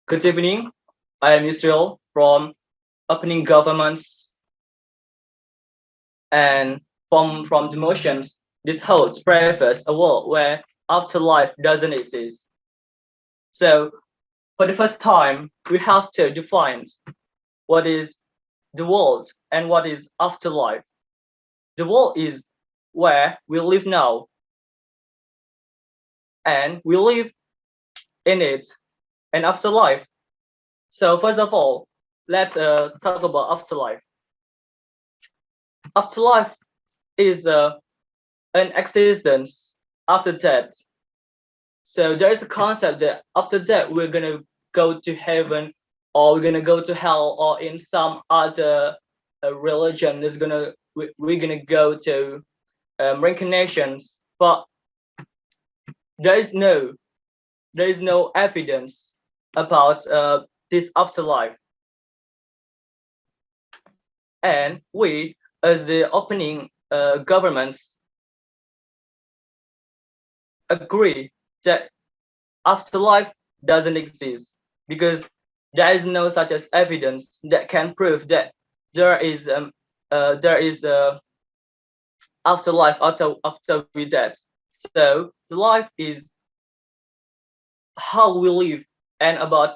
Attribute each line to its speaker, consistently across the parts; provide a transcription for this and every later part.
Speaker 1: Good evening. I am Israel from Opening Governments, and from the motions. This holds preface a world where afterlife doesn't exist. So for the first time, we have to define what is the world and what is afterlife. The world is where we live now, and we live in it, and afterlife. So first of all, let's talk about afterlife. Afterlife is an existence after death. So there is a concept that after death we're gonna go to heaven, or we're gonna go to hell, or in some other religion is we're gonna go to reincarnations. But there is no evidence about this afterlife, and we as the opening governments agree that afterlife doesn't exist because there is no such as evidence that can prove that there is a afterlife after we dead. So the life is how we live and about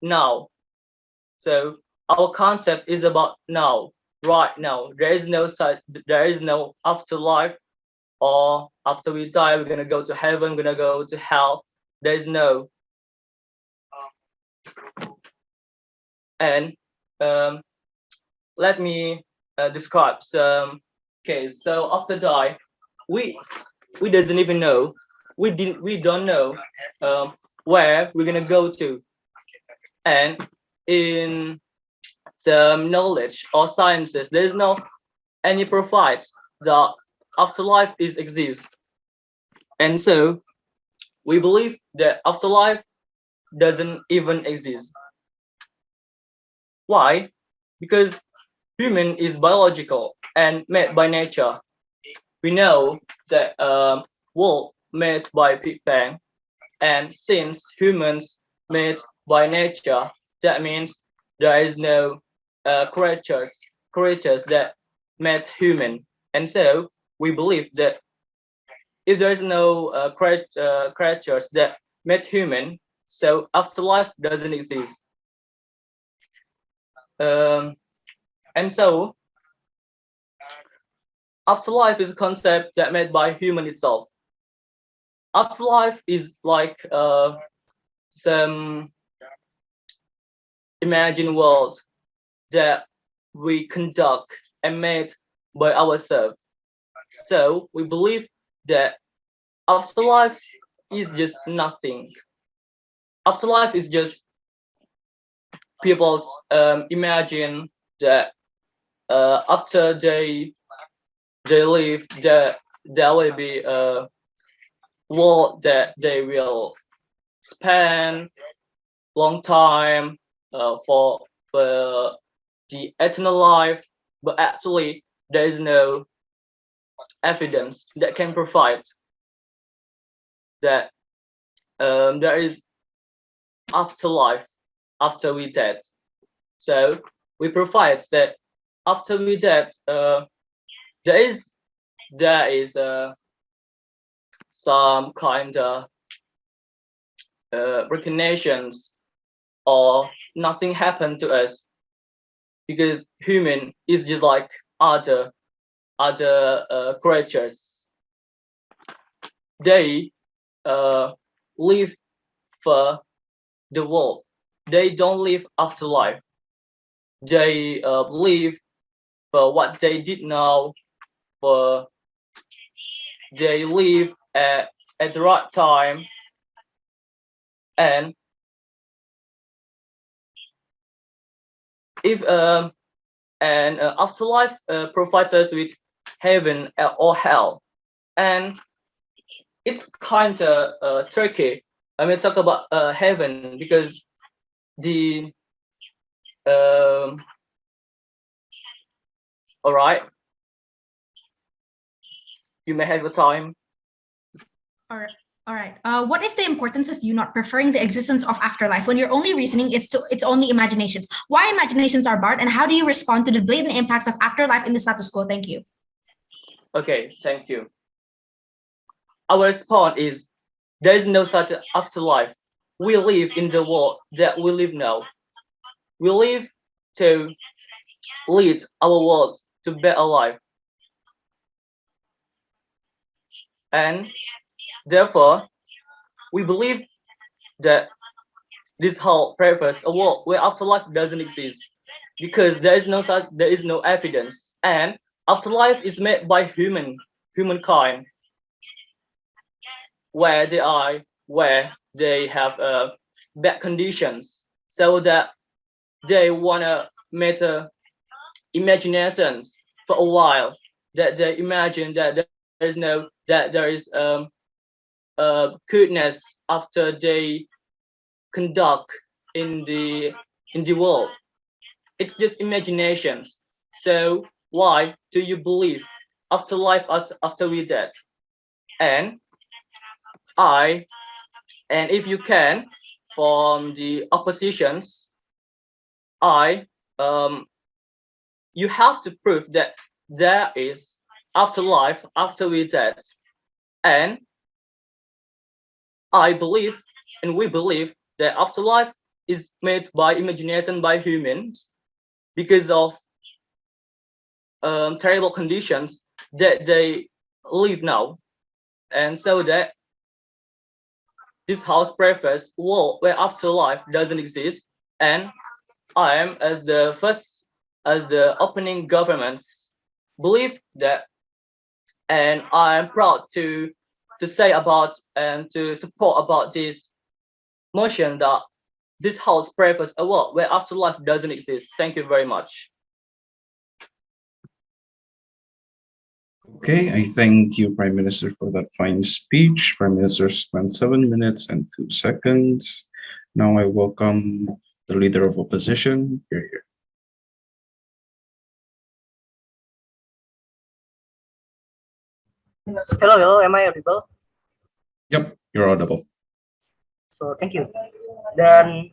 Speaker 1: now. So our concept is about now, right now. There is no afterlife, or after we die we're gonna go to heaven, we're gonna go to hell. There is no. And let me describe some case. So after die, we doesn't even know. We don't know where we're gonna go to. And in some knowledge or sciences, there is no any provides that afterlife is exist. And so we believe that afterlife doesn't even exist. Why? Because human is biological and made by nature. We know that world made by Big Bang, and since humans made by nature, that means there is no creatures that made human. And so we believe that if there is no creatures that made human, so afterlife doesn't exist. Um, and so afterlife is a concept that made by human itself. Afterlife is like some imagined world that we conduct and made by ourselves. So we believe that afterlife is just nothing. Afterlife is just people's imagine that after they leave, that there will be a world that they will spend long time for the eternal life. But actually there is no evidence that can provide that there is afterlife after we dead. So we provide that after we dead, there is some kind of recognitions, or nothing happened to us, because human is just like other creatures. They live for the world. They don't live afterlife. They live for what they did know. For they live at the right time, and if afterlife provides us with heaven or hell, and it's kind of tricky. I mean, talk about heaven, because the all right, you may have a time.
Speaker 2: All right. All right. What is the importance of you not preferring the existence of afterlife when your only reasoning is to it's only imaginations? Why imaginations are barred, and how do you respond to the blatant impacts of afterlife in the status quo? Thank you.
Speaker 1: Okay, thank you. Our response is there is no such afterlife. We live in the world that we live now. We live to lead our world to better life. And therefore, we believe that this whole preface a world where afterlife doesn't exist because there is no evidence, and afterlife is made by humankind where they have bad conditions so that they wanna make imaginations for a while, that they imagine that there is goodness after they conduct in the world. It's just imaginations. So why do you believe afterlife after we dead? And I and if you can, from the oppositions, I you have to prove that there is afterlife after we dead. And I believe and we believe that afterlife is made by imagination by humans because of terrible conditions that they live now. And so that this house preface world where afterlife doesn't exist, and I am as the opening governments believe that, and I am proud to say about and to support about this motion that this house preface a world where afterlife doesn't exist. Thank you very much.
Speaker 3: Okay, I thank you, Prime Minister, for that fine speech. Prime Minister spent 7 minutes and 2 seconds. Now I welcome the Leader of Opposition. Here.
Speaker 4: Hello, am I audible?
Speaker 3: Yep, you're audible.
Speaker 4: So thank you. Then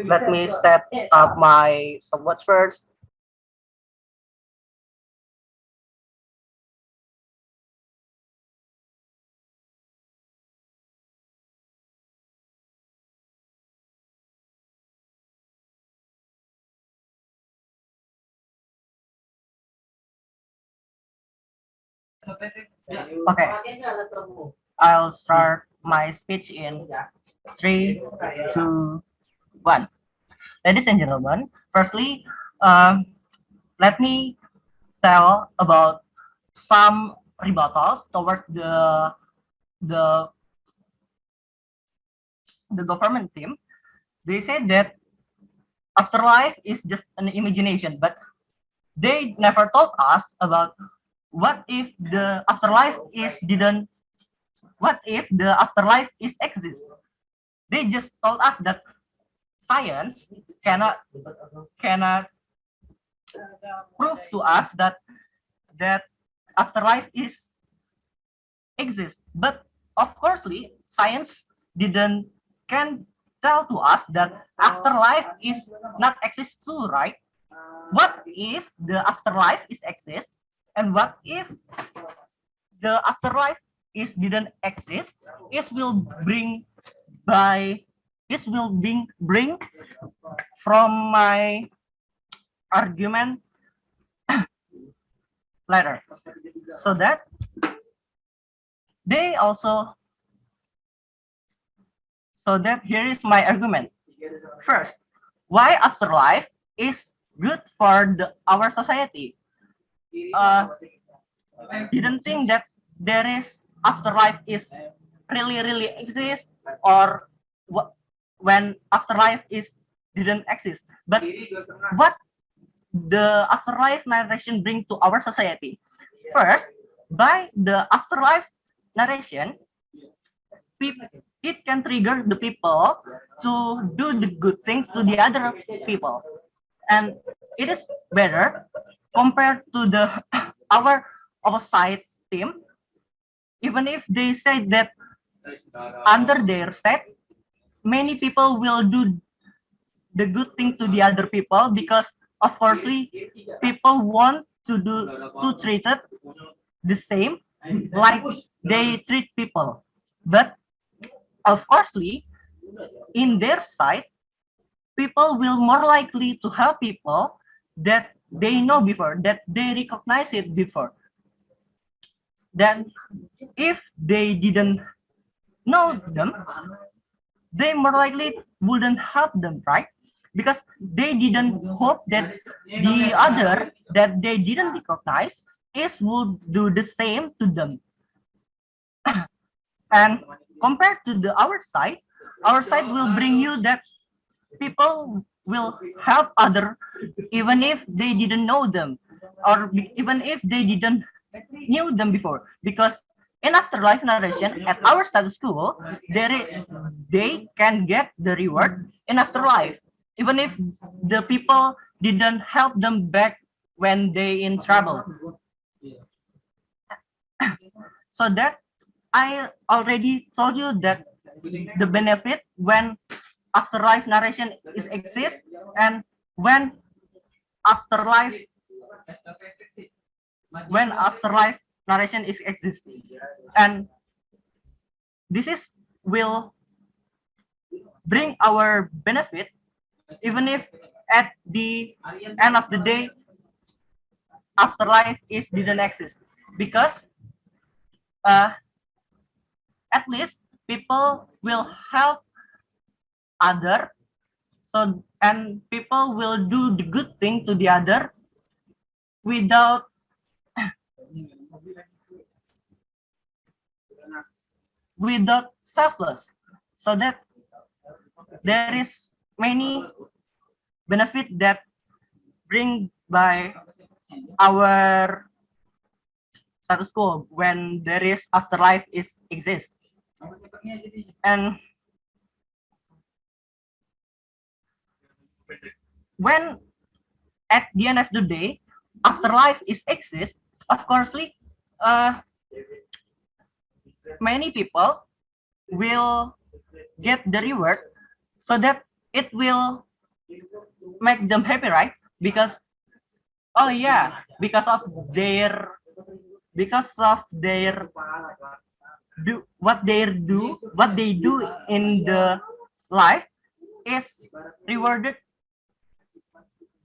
Speaker 4: let me set up my some words first. Okay, I'll start my speech in 3, 2, 1. Ladies and gentlemen, firstly, let me tell about some rebuttals towards the government team. They said that afterlife is just an imagination, but they never told us about what if the afterlife is exist. They just told us that science cannot prove to us that afterlife is exist. But of course, science didn't can tell to us that afterlife is not exist too, right? What if the afterlife is exist, and what if the afterlife is didn't exist? It will bring bring from my argument later, so that they also so that here is my argument. First, why afterlife is good for our society. Didn't think that there is afterlife is really exist, or when afterlife is didn't exist. But what the afterlife narration bring to our society? First, by the afterlife narration, it can trigger the people to do the good things to the other people, and it is better compared to the our opposite team. Even if they say that under their set, many people will do the good thing to the other people because of course people want to treat it the same like they treat people. But of course in their side, people will more likely to help people that they know before, that they recognize it before. Then if they didn't know them, they more likely wouldn't help them, right? Because they didn't hope that the other that they didn't recognize is would do the same to them. And compared to our side will bring you that people will help other even if they didn't know them, or even if they didn't knew them before, because in afterlife narration at our status quo, they can get the reward in afterlife even if the people didn't help them back when they in trouble. So that I already told you that the benefit when afterlife narration is exist, and when afterlife afterlife narration is exist, and this is will bring our benefit even if at the end of the day afterlife is didn't exist, because at least people will help other, so and people will do the good thing to the other without selfless, so that there is many benefit that bring by our status quo when there is afterlife is exist. And when at the end of the day afterlife is exist, of course many people will get the reward, so that it will make them happy, right? Because oh yeah, because of their what they do in the life is rewarded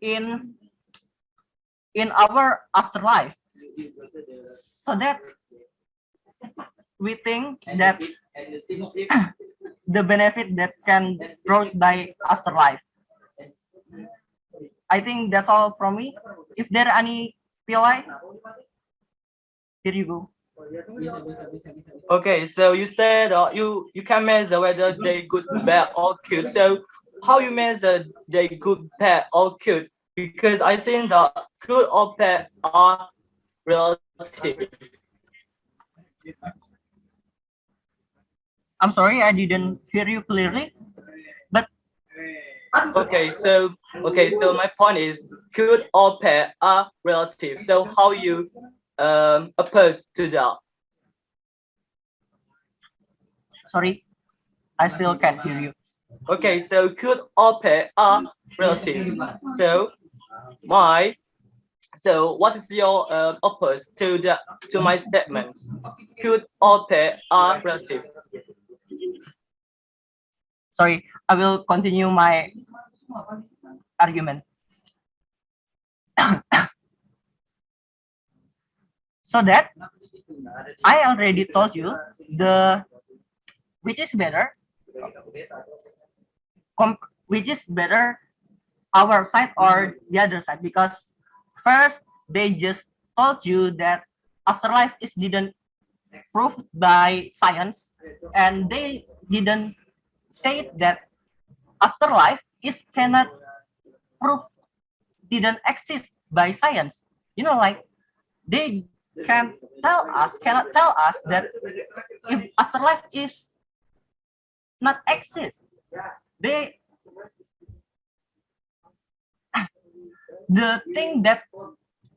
Speaker 4: in our afterlife, so that we think that the benefit that can brought by afterlife. I think that's all from me. If there are any POI, here you go.
Speaker 1: Okay, so you said you can measure whether they good, bad, or cute. So how you measure they good, bad, or cute? Because I think that good or bad are relative.
Speaker 4: I'm sorry, I didn't hear you clearly. But
Speaker 1: Okay, so my point is good or bad are relative. So how you oppose to that?
Speaker 4: sorry, I still can't hear you.
Speaker 1: Okay, so good or bad are relative. So what is your oppose to my statements? Good or bad are relative.
Speaker 4: Sorry, I will continue my argument. So that I already told you the which is better, which is better, our side or the other side, because first they just told you that afterlife is didn't proved by science, and they didn't say that afterlife is cannot prove didn't exist by science. You know, like they cannot tell us that if afterlife is not exist, they the thing that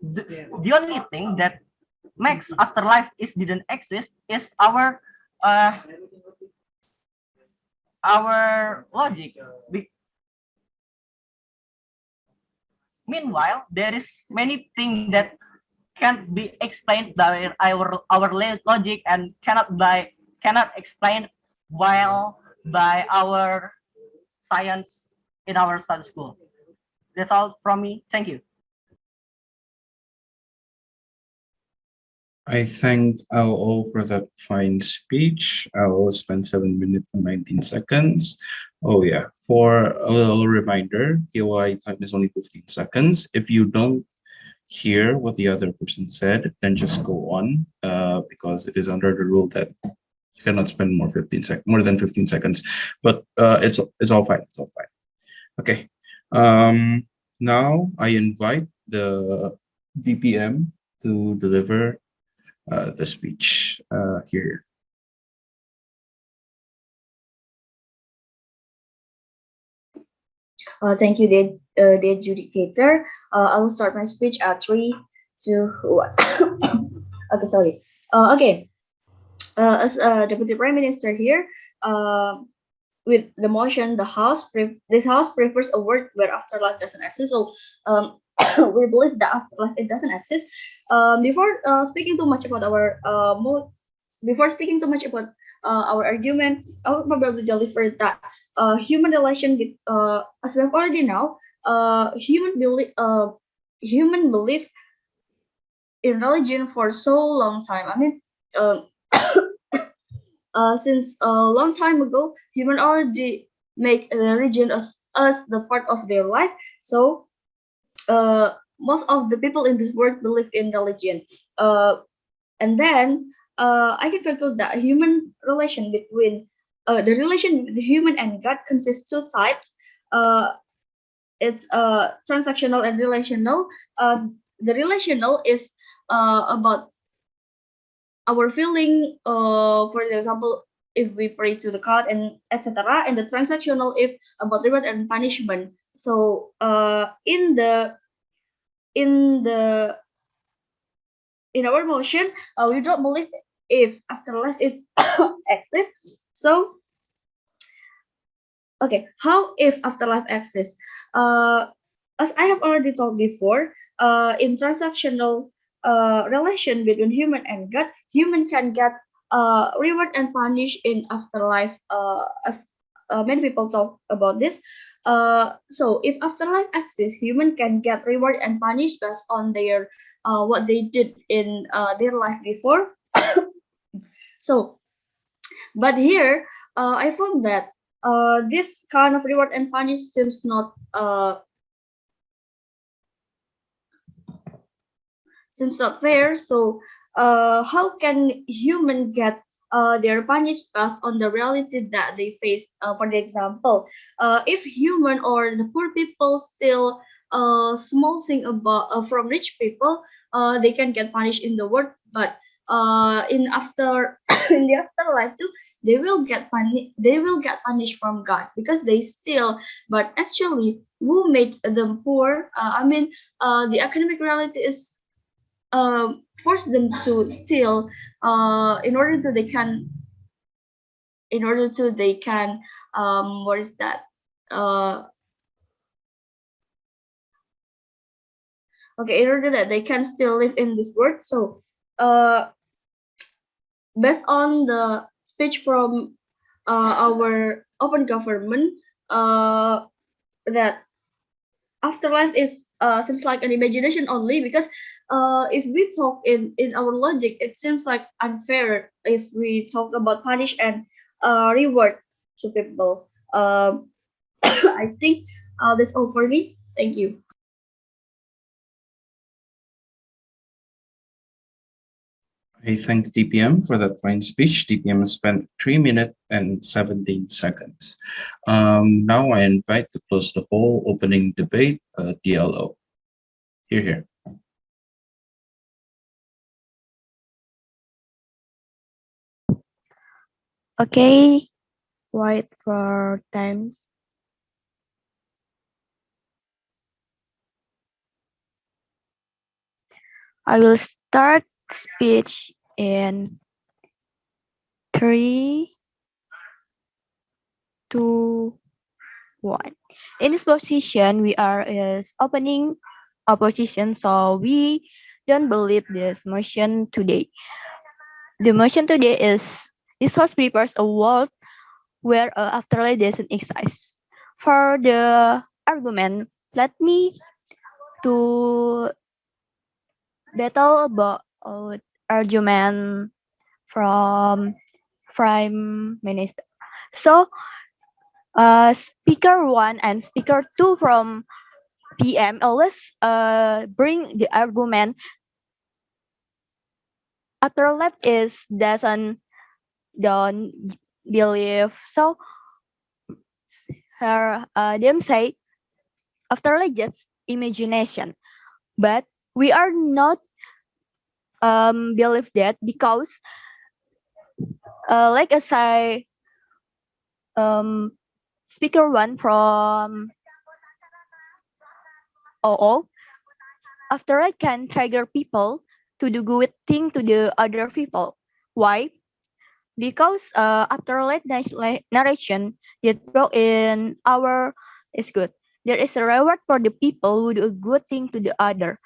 Speaker 4: the only thing that makes afterlife is didn't exist is our our logic. Meanwhile, there is many things that can't be explained by our logic and cannot explain while by our science in our study school. That's all from me. Thank you.
Speaker 3: I thank all for that fine speech. I'll spend 7 minutes and 19 seconds. Oh yeah, for a little reminder, KY time is only 15 seconds. If you don't hear what the other person said, then just go on, because it is under the rule that you cannot spend more than 15 seconds. But it's all fine. It's all fine. Okay. Now I invite the DPM to deliver the speech here.
Speaker 5: Thank you, the adjudicator. I will start my speech at 3, 2, 1. Okay, sorry. Okay. As Deputy Prime Minister here, with the motion, this house prefers a world where afterlife doesn't exist. So, we believe that afterlife it doesn't exist. Before speaking too much about our argument, I will probably deliver that human relation with as we have already know, human belief in religion for so long time. I mean, since a long time ago, human already make the religion as the part of their life. So most of the people in this world believe in religion. And then I can conclude that human relation between the relation with the human and God consists two types. It's transactional and relational. The relational is about our feeling, for example, if we pray to the God and etc. And the transactional if about reward and punishment. So in our motion, we don't believe if afterlife is exists. So okay, how if afterlife exists? As I have already told before, in transactional relation between human and God, human can get reward and punish in afterlife. As many people talk about this. So if afterlife exists, human can get reward and punish based on their what they did in their life before. So, but here I found that this kind of reward and punish seems not fair. So how can human get their punished based on the reality that they face? For the example, if human or the poor people still small thing about from rich people, they can get punished in the world, but in after in the afterlife too, they will get punished from God because they steal. But actually, who made them poor? I mean, the economic reality is force them to steal in order to they can what is that okay, in order that they can still live in this world. So based on the speech from our open government, that afterlife is seems like an imagination only, because if we talk in our logic, it seems like unfair if we talk about punish and reward to people. I think that's all for me. Thank you.
Speaker 3: I thank DPM for that fine speech. DPM spent 3 minutes and 17 seconds. Now I invite to close the whole opening debate, DLO. Here.
Speaker 6: Okay, wait for times. I will start speech in 3, 2, 1. In this position, we are is opening a position, so we don't believe this motion today. The motion today is this house prepares a world where afterlife doesn't exist. For the argument, let me to battle about argument from Prime Minister. So, Speaker 1 and Speaker 2 from PM always bring the argument afterlife is doesn't don't believe. So, her them say afterlife just imagination, but we are not believe that because like as I um speaker 1 from OO, afterlife can trigger people to do good thing to the other people. Why? Because afterlife narration that brought in our is good. There is a reward for the people who do a good thing to the other.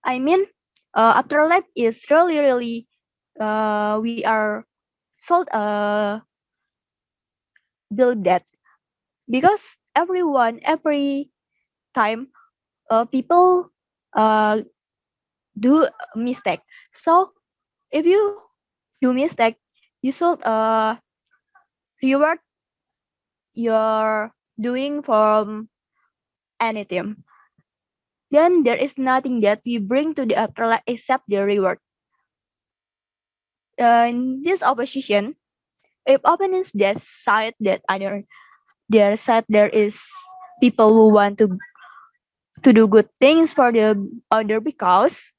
Speaker 6: I mean, afterlife is really we are sold build that because everyone every time people uh do mistake. So if you do mistake, you should reward your doing from anything. Then there is nothing that we bring to the afterlife except the reward. In this opposition, if opponents decide that other their side there is people who want to do good things for the other because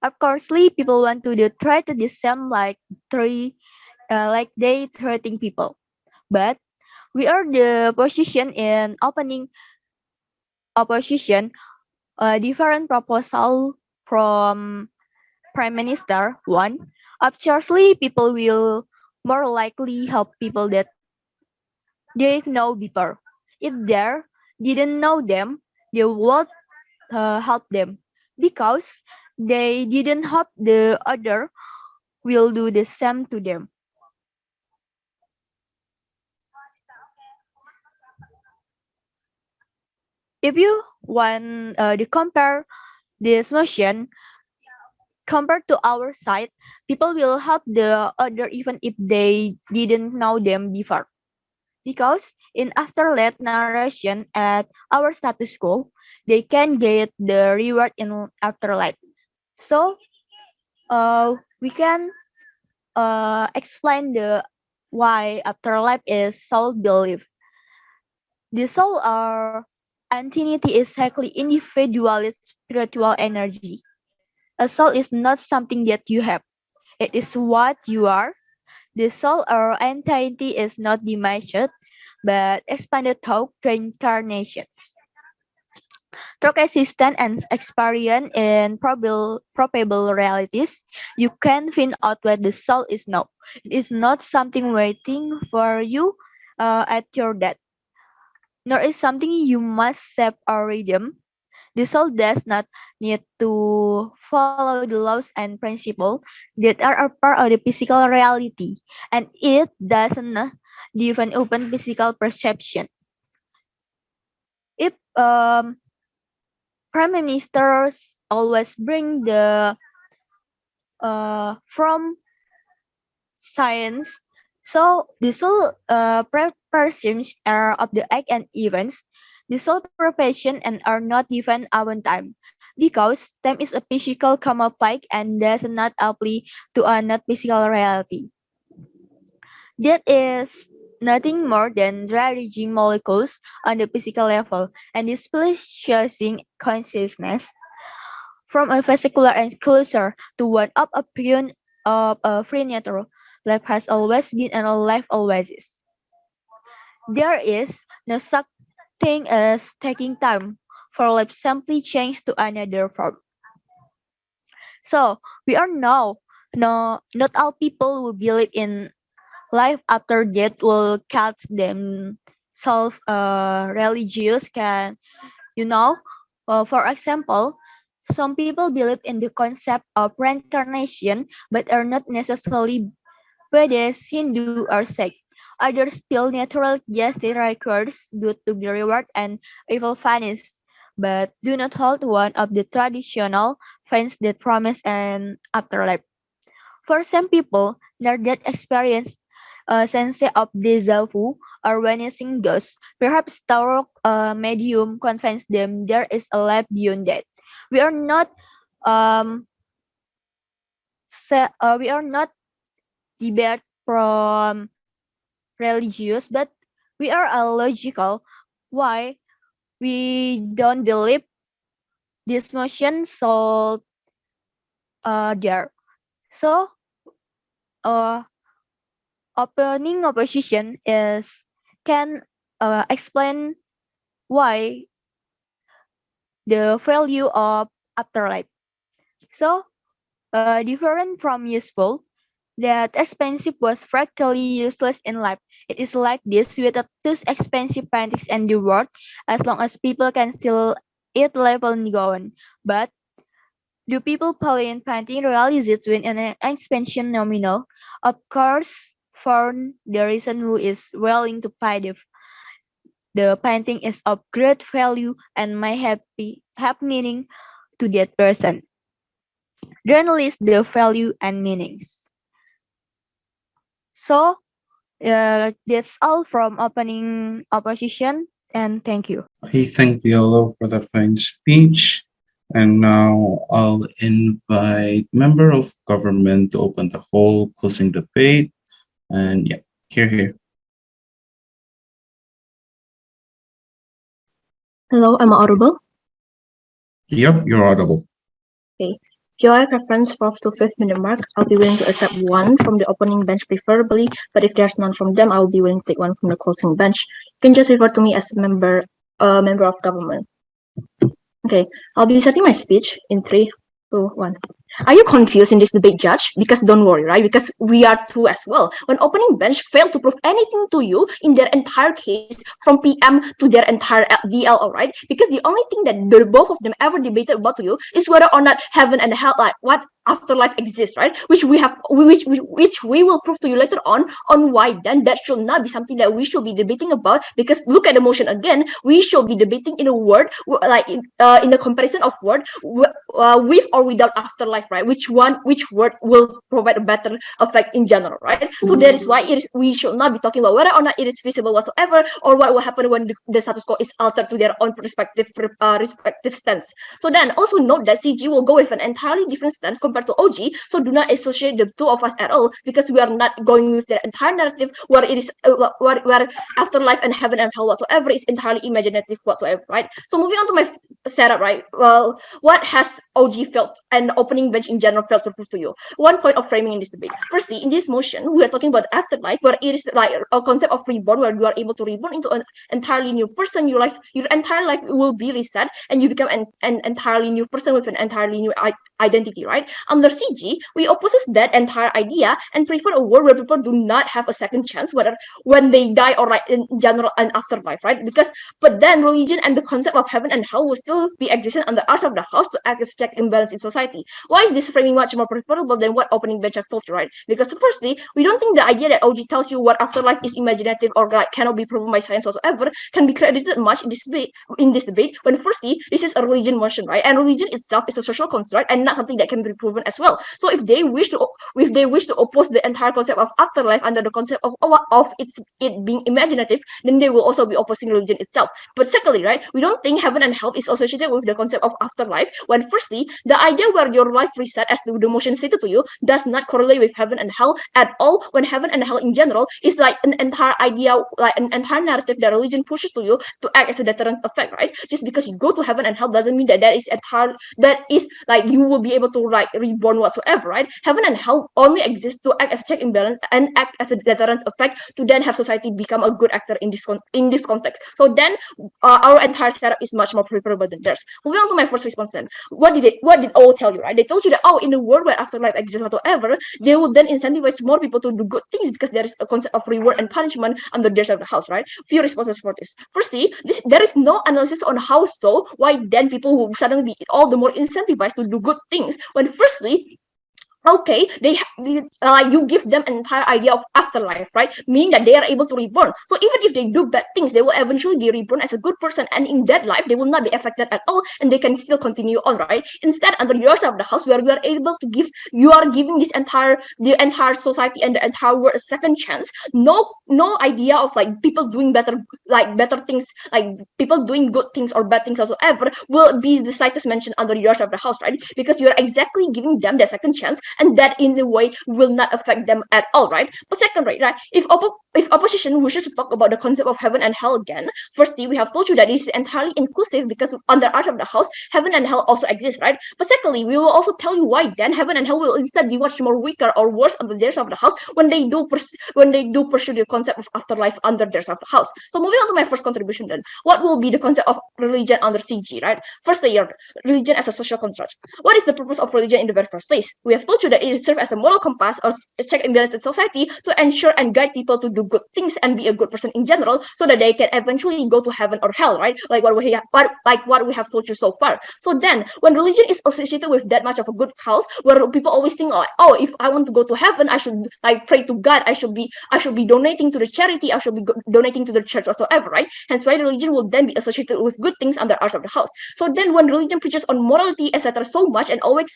Speaker 6: of course people want to do, try to do some like they threatening people. But we are the position in opening opposition different proposal from Prime Minister. One, obviously people will more likely help people that they know before. If they didn't know them, they would help them because they didn't hope the other will do the same to them. If you want to compare this motion compared to our side, people will help the other even if they didn't know them before. Because in afterlife narration at our status quo, they can get the reward in afterlife. So we can explain the why afterlife is soul belief. The soul or entity is actually individualist spiritual energy. A soul is not something that you have. It is what you are. The soul or entity is not diminished, but expanded through reincarnations. Through existence and experience in probable realities, you can find out what the soul is now. It is not something waiting for you at your death, nor is something you must save or redeem. The soul does not need to follow the laws and principles that are a part of the physical reality, and it doesn't even open physical perception. If prime ministers always bring the from science, so the soul perceptions are of the act and events. The soul profession and are not given our time because time is a physical camouflage and does not apply to a not physical reality. That is nothing more than rearranging molecules on the physical level and displacing consciousness from a vesicular enclosure to one of a pion of a free nature. Life has always been and life always is. There is no such thing as taking time, for life simply changed to another form. So we are now no not all people who believe in life after death will catch them religious can you know for example, some people believe in the concept of reincarnation but are not necessarily Buddhist, Hindu, or Sikh. Others feel natural justice requires good to be reward and evil vanishes, but do not hold one of the traditional faiths that promise an afterlife. For some people, near-death experience a sense of deja vu or vanishing ghosts. Perhaps Tarot medium convinces them there is a life beyond death. We are not um, we are not debarred from religious, but we are logical. Why we don't believe this motion so there. So uh, opening opposition is can explain why the value of afterlife. So different from useful, that expensive was practically useless in life. It is like this with the two expensive paintings in the world, as long as people can still eat, live, and go on. But do people play in painting realize it when an expansion nominal? Of course, for the reason who is willing to pay the painting is of great value and may have meaning to that person. Then list the value and meanings. So that's all from opening opposition and thank you.
Speaker 3: I thank Viola for that fine speech. And now I'll invite member of government to open the whole closing debate. And yeah, here.
Speaker 7: Hello, am I audible?
Speaker 3: Yep, you're audible.
Speaker 7: Okay. If you have preference for up to 5-minute mark, I'll be willing to accept one from the opening bench preferably, but if there's none from them, I'll be willing to take one from the closing bench. You can just refer to me as a member of government. Okay, I'll be starting my speech in 3, 2, 1. Are you confused in this debate, Judge? Because don't worry, right? Because we are too as well. When opening bench failed to prove anything to you in their entire case, from PM to their entire DLO, right? Because the only thing that the both of them ever debated about to you is whether or not heaven and hell, like what afterlife exists, right? Which we will prove to you later on why then that should not be something that we should be debating about. Because look at the motion again, we should be debating in a word like in the comparison of word with or without afterlife, right? Which word will provide a better effect in general, right? So that is why we should not be talking about whether or not it is feasible whatsoever, or what will happen when the status quo is altered to their own respective stance. So then also note that CG will go with an entirely different stance compared to OG. So do not associate the two of us at all, because we are not going with their entire narrative where it is where afterlife and heaven and hell whatsoever is entirely imaginative whatsoever, right? So moving on to my setup, right? Well, what has OG felt and opening bench in general felt to prove to you? One point of framing in this debate. Firstly, in this motion, we are talking about afterlife, where it is like a concept of reborn, where you are able to reborn into an entirely new person. Your entire life will be reset, and you become an entirely new person with an entirely new identity, right? Under CG, we opposes that entire idea and prefer a world where people do not have a second chance, whether when they die or like in general an afterlife, right? But then religion and the concept of heaven and hell will still be existing on the arts of the house to act as check and balance in society. Why is this framing much more preferable than what opening bench have told you, right? Because firstly, we don't think the idea that OG tells you what afterlife is imaginative or like cannot be proven by science whatsoever can be credited much in this debate. When firstly, this is a religion motion, right? And religion itself is a social construct and not something that can be proven as well. So if they wish to oppose the entire concept of afterlife under the concept of it being imaginative, then they will also be opposing religion itself. But secondly, right, we don't think heaven and hell is associated with the concept of afterlife. When firstly, the idea where your life reset, as the motion stated to you, does not correlate with heaven and hell at all. When heaven and hell in general is like an entire idea, like an entire narrative that religion pushes to you to act as a deterrent effect, right? Just because you go to heaven and hell doesn't mean that is like you will be able to like reborn whatsoever, right? Heaven and hell only exist to act as a check and balance and act as a deterrent effect to then have society become a good actor in this context. So then our entire setup is much more preferable than theirs. Moving on to my first response then. What did all tell you, right? They told told you that, oh, in a world where afterlife exists whatsoever, they would then incentivize more people to do good things because there is a concept of reward and punishment under their side of the house, right? Few responses for this. Firstly, there is no analysis on how so, why then people will suddenly be all the more incentivized to do good things when firstly, okay, you give them an entire idea of afterlife, right? Meaning that they are able to reborn. So even if they do bad things, they will eventually be reborn as a good person, and in that life they will not be affected at all, and they can still continue on, right? Instead, under your side of the house, where we are able to give, you are giving the entire society and the entire world a second chance. No idea of like people doing better things, like people doing good things or bad things whatsoever will be the slightest mention under your side of the house, right? Because you're exactly giving them the second chance, and that in a way will not affect them at all, right? But secondly, right, if opposition wishes to talk about the concept of heaven and hell again, firstly, we have told you that it is entirely inclusive because under Art of the House, heaven and hell also exist, right? But secondly, we will also tell you why then heaven and hell will instead be much more weaker or worse under their side of the house when they do pursue the concept of afterlife under their side of the house. So moving on to my first contribution then, what will be the concept of religion under CG, right? Firstly, your religion as a social construct. What is the purpose of religion in the very first place? We have told you that it serves as a moral compass or a check and balance in society to ensure and guide people to do good things and be a good person in general, so that they can eventually go to heaven or hell, right? Like what we have told you so far. So then, when religion is associated with that much of a good cause, where people always think like, oh, if I want to go to heaven, I should like pray to God. I should be donating to the charity. I should be donating to the church whatsoever, right? Hence why religion will then be associated with good things under Art of the House. So then, when religion preaches on morality, etc., so much and always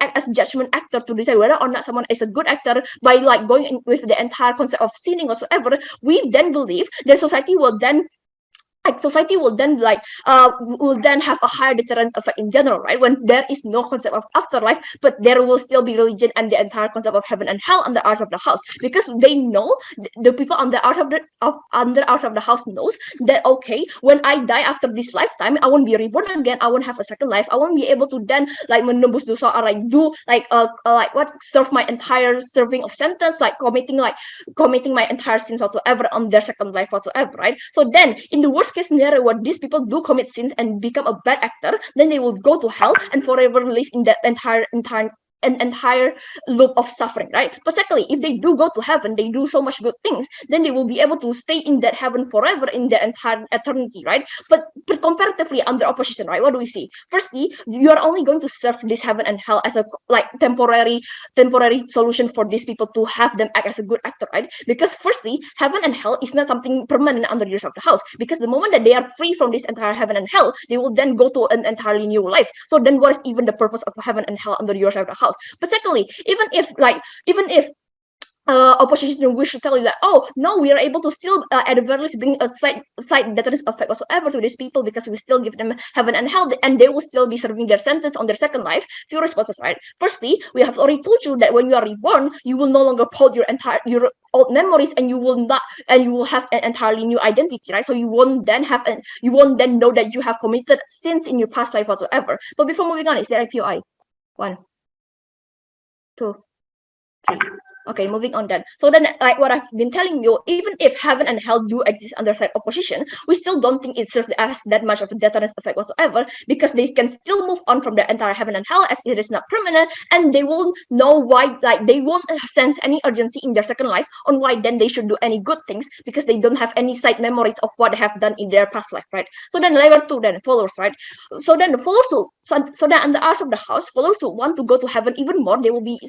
Speaker 7: act as judgment actor to decide whether or not someone is a good actor by like going in with the entire concept of sinning whatsoever, we then believe that society will then will then have a higher deterrence effect in general, right? When there is no concept of afterlife, but there will still be religion and the entire concept of heaven and hell under Art of the House, because they know, the people under under Art of the House knows that, okay, when I die after this lifetime, I won't be reborn again. I won't have a second life. I won't be able to then like menembus dosa or like do serve my entire serving of sentence, like committing my entire sins whatsoever on their second life whatsoever, right? So then, in the worst case scenario where these people do commit sins and become a bad actor, then they will go to hell and forever live in that entire loop of suffering, right? But secondly, if they do go to heaven, they do so much good things, then they will be able to stay in that heaven forever in the entire eternity, right? But comparatively under opposition, right, what do we see? Firstly, you are only going to serve this heaven and hell as a like temporary solution for these people to have them act as a good actor, right? Because firstly, heaven and hell is not something permanent under your of the house, because the moment that they are free from this entire heaven and hell, they will then go to an entirely new life. So then what is even the purpose of heaven and hell under your side of the house? But secondly, even if opposition wish to tell you that, oh no, we are able to still at the very least bring a slight deterrence effect whatsoever to these people, because we still give them heaven and hell, and they will still be serving their sentence on their second life. Few responses, right? Firstly, we have already told you that when you are reborn, you will no longer hold your old memories, and you will have an entirely new identity, right? So you won't then know that you have committed sins in your past life whatsoever. But before moving on, is there a POI? 1, 2, 3. Okay, moving on then. So then, like what I've been telling you, even if heaven and hell do exist under side opposition, we still don't think it serves as that much of a deterrence effect whatsoever, because they can still move on from the entire heaven and hell as it is not permanent, and they won't know why, like they won't sense any urgency in their second life on why then they should do any good things, because they don't have any side memories of what they have done in their past life, right? So then level 2 then follows, right? So then the followers so then under Art of the House, followers who want to go to heaven even more, they will be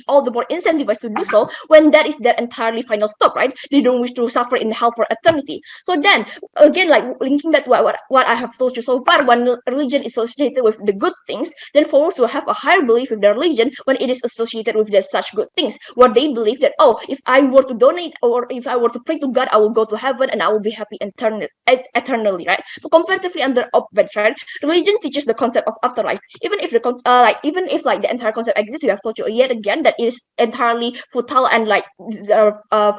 Speaker 7: all the more incentivized to do so when that is their entirely final stop, right? They don't wish to suffer in hell for eternity. So then again, like linking that to what I have told you so far, when religion is associated with the good things, then followers will have a higher belief with their religion when it is associated with such good things, where they believe that, oh, if I were to donate or if I were to pray to God, I will go to heaven and I will be happy eternally, right? But comparatively under Opbench, right, religion teaches the concept of afterlife. Even if the entire concept exists, we have told you yet again that it is entirely futile and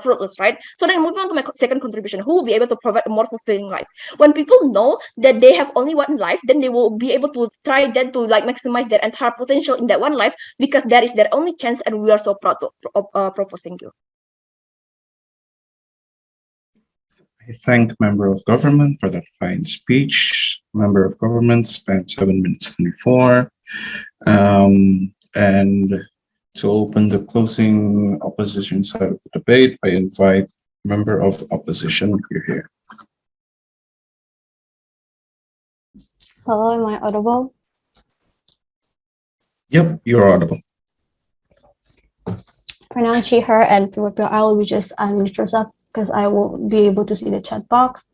Speaker 7: fruitless, right? So then moving on to my second contribution, who will be able to provide a more fulfilling life? When people know that they have only one life, then they will be able to try then to like maximize their entire potential in that one life, because that is their only chance, and we are so proud to propose. Thank you.
Speaker 3: I thank member of government for that fine speech. Member of government spent 7 minutes 24. And to open the closing opposition side of the debate, I invite member of opposition here.
Speaker 8: Hello, am I audible?
Speaker 3: Yep, you're audible.
Speaker 8: Pronounce she, her, and for I will just unmute yourself because I won't be able to see the chat box.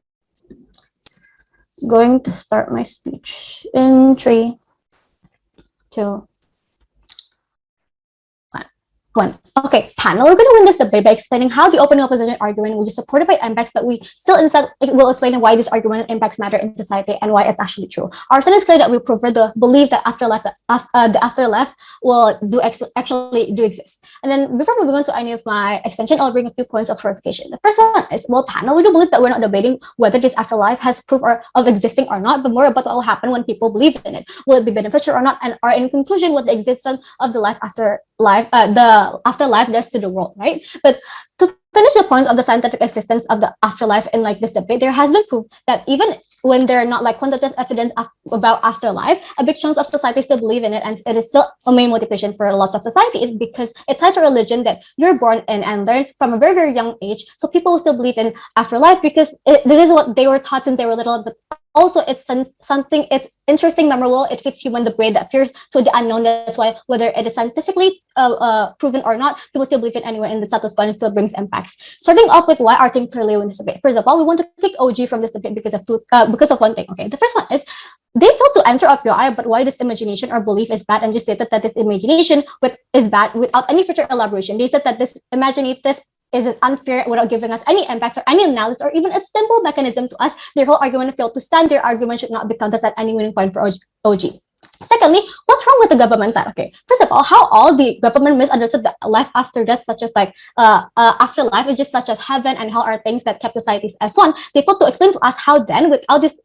Speaker 8: Going to start my speech in 3, 2, 1. Okay, panel, we're going to win this debate by explaining how the opening opposition argument, which is supported by impacts, but we still instead will explain why this argument and impacts matter in society and why it's actually true. Our sentence is clear that we prefer the belief that the afterlife will actually do exist. And then before moving on to any of my extension, I'll bring a few points of clarification. The first one is, well, panel, we do believe that we're not debating whether this afterlife has proof of existing or not, but more about what will happen when people believe in it. Will it be beneficial or not? And or in conclusion, what the existence of the life after life, the afterlife does to the world, right? But to finish the point of the scientific existence of the afterlife in like this debate, there has been proof that even when there are not like quantitative evidence about afterlife, a big chunk of society still believe in it, and it is still a main motivation for lots of society. It's because it's tied to religion that you're born in and learn from a very, very young age. So people still believe in afterlife because this is what they were taught since they were little, but also it's something, it's interesting, memorable, it fits human the brain that fears to the unknown. That's why whether it is scientifically proven or not, people still believe it anyway, and the status quo still brings impacts. Starting off with why our team clearly win this debate. First of all, we want to kick OG from this debate because of one thing. Okay, the first one is they failed to answer up your eye, but why this imagination or belief is bad, and just stated that this imagination is bad without any further elaboration. They said that this imaginative is unfair without giving us any impacts or any analysis or even a simple mechanism to us. Their whole argument failed to stand. Their argument should not be counted as any winning point for OG. Secondly, what's wrong with the government side? Okay, first of all, how all the government misunderstood the life after death, such as like afterlife, is just such as heaven and hell are things that kept societies as one. They failed to explain to us how then, without this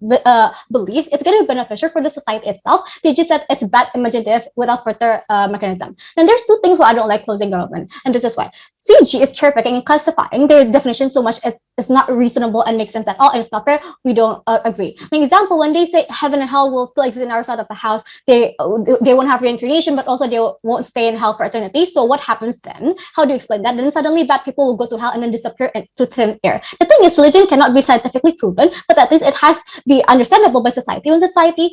Speaker 8: belief, it's going to be beneficial for the society itself. They just said it's bad imaginative without further mechanism. And there's two things why I don't like closing government, and this is why. CG is cherry picking and classifying their definition so much it's not reasonable and makes sense at all, and it's not fair. We don't agree. An example, when they say heaven and hell will still exist in our side of the house, they won't have reincarnation, but also they won't stay in hell for eternity. So what happens then? How do you explain that? Then suddenly bad people will go to hell and then disappear into thin air. The thing is, religion cannot be scientifically proven, but at least it has to be understandable by society. When society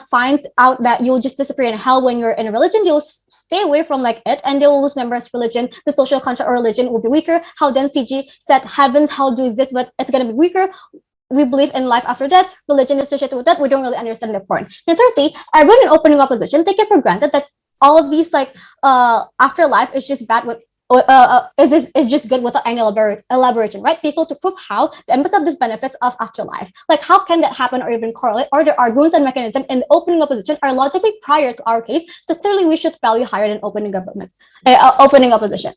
Speaker 8: finds out that you'll just disappear in hell when you're in a religion, they'll stay away from like it, and they will lose members of religion. The social contract or religion will be weaker. How then CG said heavens, hell do exist, but it's going to be weaker. We believe in life after death. Religion is associated with that. We don't really understand the point. And thirdly, everyone in opening opposition take it for granted that all of these like afterlife is just bad with is just good without any elaboration, right? People to prove how the emphasis of these benefits of afterlife. Like how can that happen or even correlate? Or the arguments and mechanism in the opening opposition are logically prior to our case. So clearly we should value higher than opening opposition.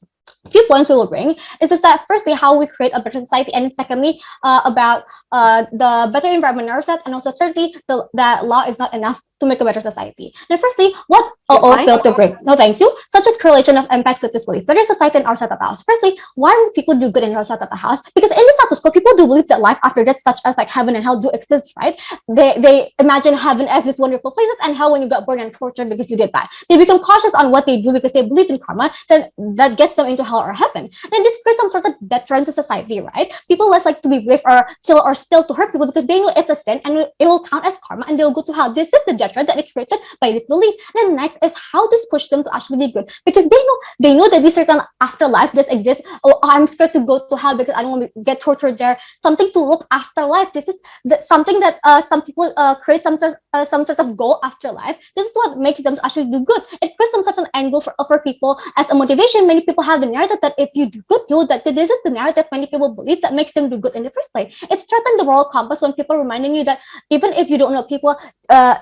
Speaker 8: Few points we will bring is just that firstly how we create a better society, and secondly about the better environment in our set, and also thirdly that law is not enough to make a better society. And firstly, what OO failed to bring, no thank you, such as correlation of impacts with this belief, better society in our set of the house. Firstly, why would people do good in our set of the house? Because in the status quo, people do believe that life after death, such as like heaven and hell, do exist, right? They imagine heaven as this wonderful place, and hell when you got burned and tortured because you did bad. They become cautious on what they do because they believe in karma. Then that gets them into hell or heaven. Then this creates some sort of deterrent to society, right? People less like to be brave or kill or still to hurt people because they know it's a sin and it will count as karma, and they'll go to hell. This is the deterrent that is created by this belief. And then next is how this pushes them to actually be good, because they know that this certain afterlife does exist. Oh, I'm scared to go to hell because I don't want to get tortured there. Something to look afterlife. This is something that some people create some sort of goal afterlife. This is what makes them to actually do good. It creates some sort of angle for people as a motivation. Many people have the narrative that if you do good, you'll that this is the narrative many people believe that makes them do good in the first place. It strengthens the moral compass when people reminding you that even if you don't know people,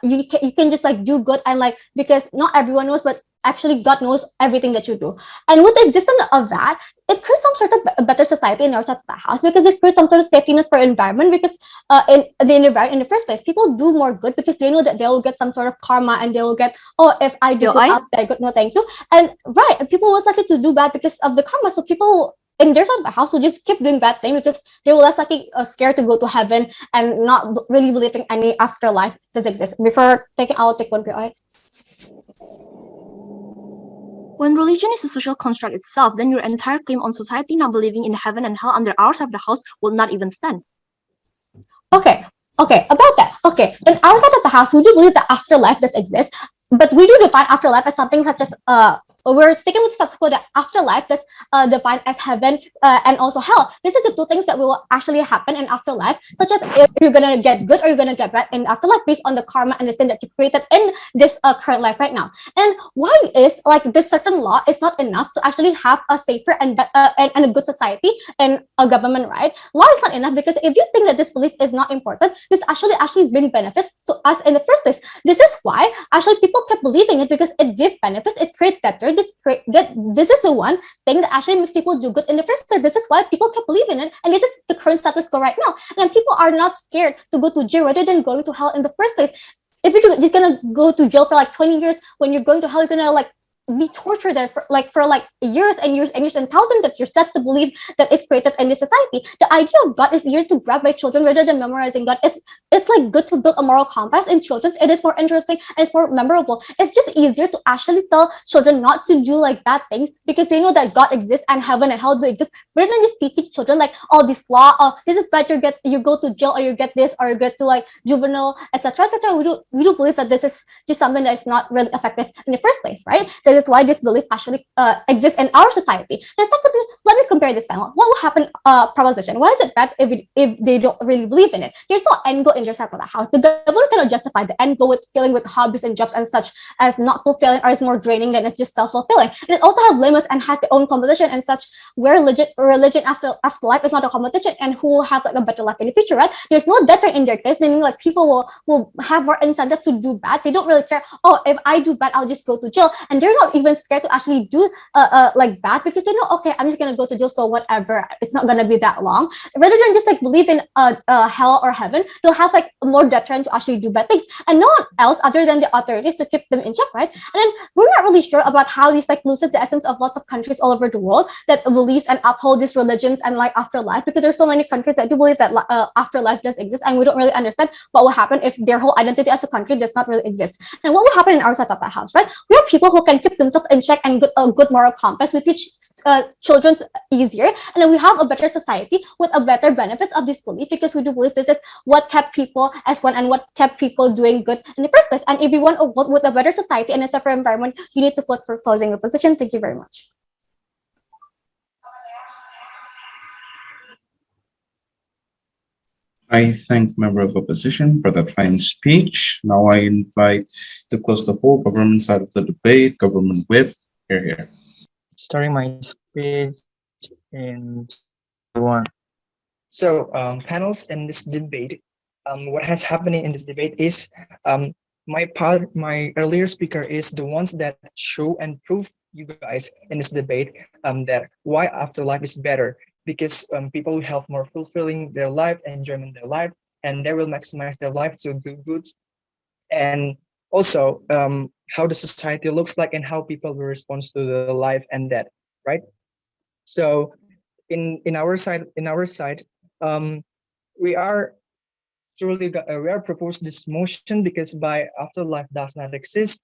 Speaker 8: you can just like do good, and like because not everyone knows, but actually God knows everything that you do. And with the existence of that, it creates some sort of a better society in our side of the house, because it creates some sort of safetyness for environment, because in the environment in the first place, people do more good because they know that they will get some sort of karma, and they will get, oh, if I do good, I'll get good, no thank you. And right, people was likely to do bad because of the karma, so people in their side of the house will just keep doing bad things because they were less likely scared to go to heaven and not really believing any afterlife does exist. Before taking, I'll take one PI.
Speaker 7: When religion is a social construct itself, then your entire claim on society not believing in heaven and hell under our side of the house will not even stand.
Speaker 8: Okay, about that. Okay, in our side of the house, we do believe that afterlife does exist, but we do define afterlife as something such as we're sticking with status quo that afterlife that's defined as heaven and also hell. This is the two things that will actually happen in afterlife, such as if you're gonna get good or you're gonna get bad in afterlife based on the karma and the sin that you created in this current life right now. And why is like this certain law is not enough to actually have a safer and a good society and a government, right? Law is not enough because if you think that this belief is not important, this actually bring benefits to us in the first place. This is why actually people kept believing it because it gives benefits, it creates better. This is the one thing that actually makes people do good in the first place. This is why people kept believing it, and this is the current status quo right now. And people are not scared to go to jail rather than going to hell in the first place. If you're just gonna go to jail for like 20 years, when you're going to hell, you're gonna like be tortured there for years and years and years and thousands of years. That's the belief that is created in this society. The idea of God is easier to grab by children rather than memorizing God. It's like good to build a moral compass in children. It is more interesting and it's more memorable. It's just easier to actually tell children not to do like bad things because they know that God exists and heaven and hell do exist, rather than just teaching children like, oh, this law, oh, this is bad, you go to jail or you get this or you get to like juvenile, etc., etc. We do believe that this is just something that is not really effective in the first place, right? This is why this belief actually exists in our society. And secondly, let me compare this panel. What will happen proposition? Why is it bad if they don't really believe in it? There's no end goal in their side of the house. The government cannot justify the end goal with filling with hobbies and jobs and such as not fulfilling or is more draining than it's just self-fulfilling. And it also has limits and has its own competition and such where religion afterlife is not a competition and who will have like a better life in the future, right? There's no deterrent in their case, meaning like people will have more incentive to do bad. They don't really care, oh, if I do bad, I'll just go to jail. And they're not even scared to actually do like bad because they know, okay, I'm just gonna go to jail, so whatever, it's not gonna be that long. Rather than just like believe in hell or heaven, they'll have like more deterrent to actually do bad things, and no one else other than the authorities to keep them in check, right? And then we're not really sure about how this like loses the essence of lots of countries all over the world that believes and uphold these religions and like afterlife, because there's so many countries that do believe that afterlife does exist, and we don't really understand what will happen if their whole identity as a country does not really exist. And what will happen in our side of the house, right? We have people who can keep themselves in check and good moral compass. We teach children's easier, and then we have a better society with a better benefits of this belief because we do believe this is what kept people as one and what kept people doing good in the first place. And if you want a world with a better society and a safer environment, you need to vote for closing the position. Thank you very much.
Speaker 3: I thank member of opposition for that fine speech. Now I invite to close the whole government side of the debate, government whip. Here.
Speaker 9: Starting my speech in one. So panels in this debate, what has happening in this debate is my earlier speaker is the ones that show and prove you guys in this debate that why afterlife is better, because people will have more fulfilling their life, enjoyment their life, and they will maximize their life to do good. And also how the society looks like and how people will respond to the life and death, right? So in our side, we are truly we are proposed this motion because by afterlife does not exist,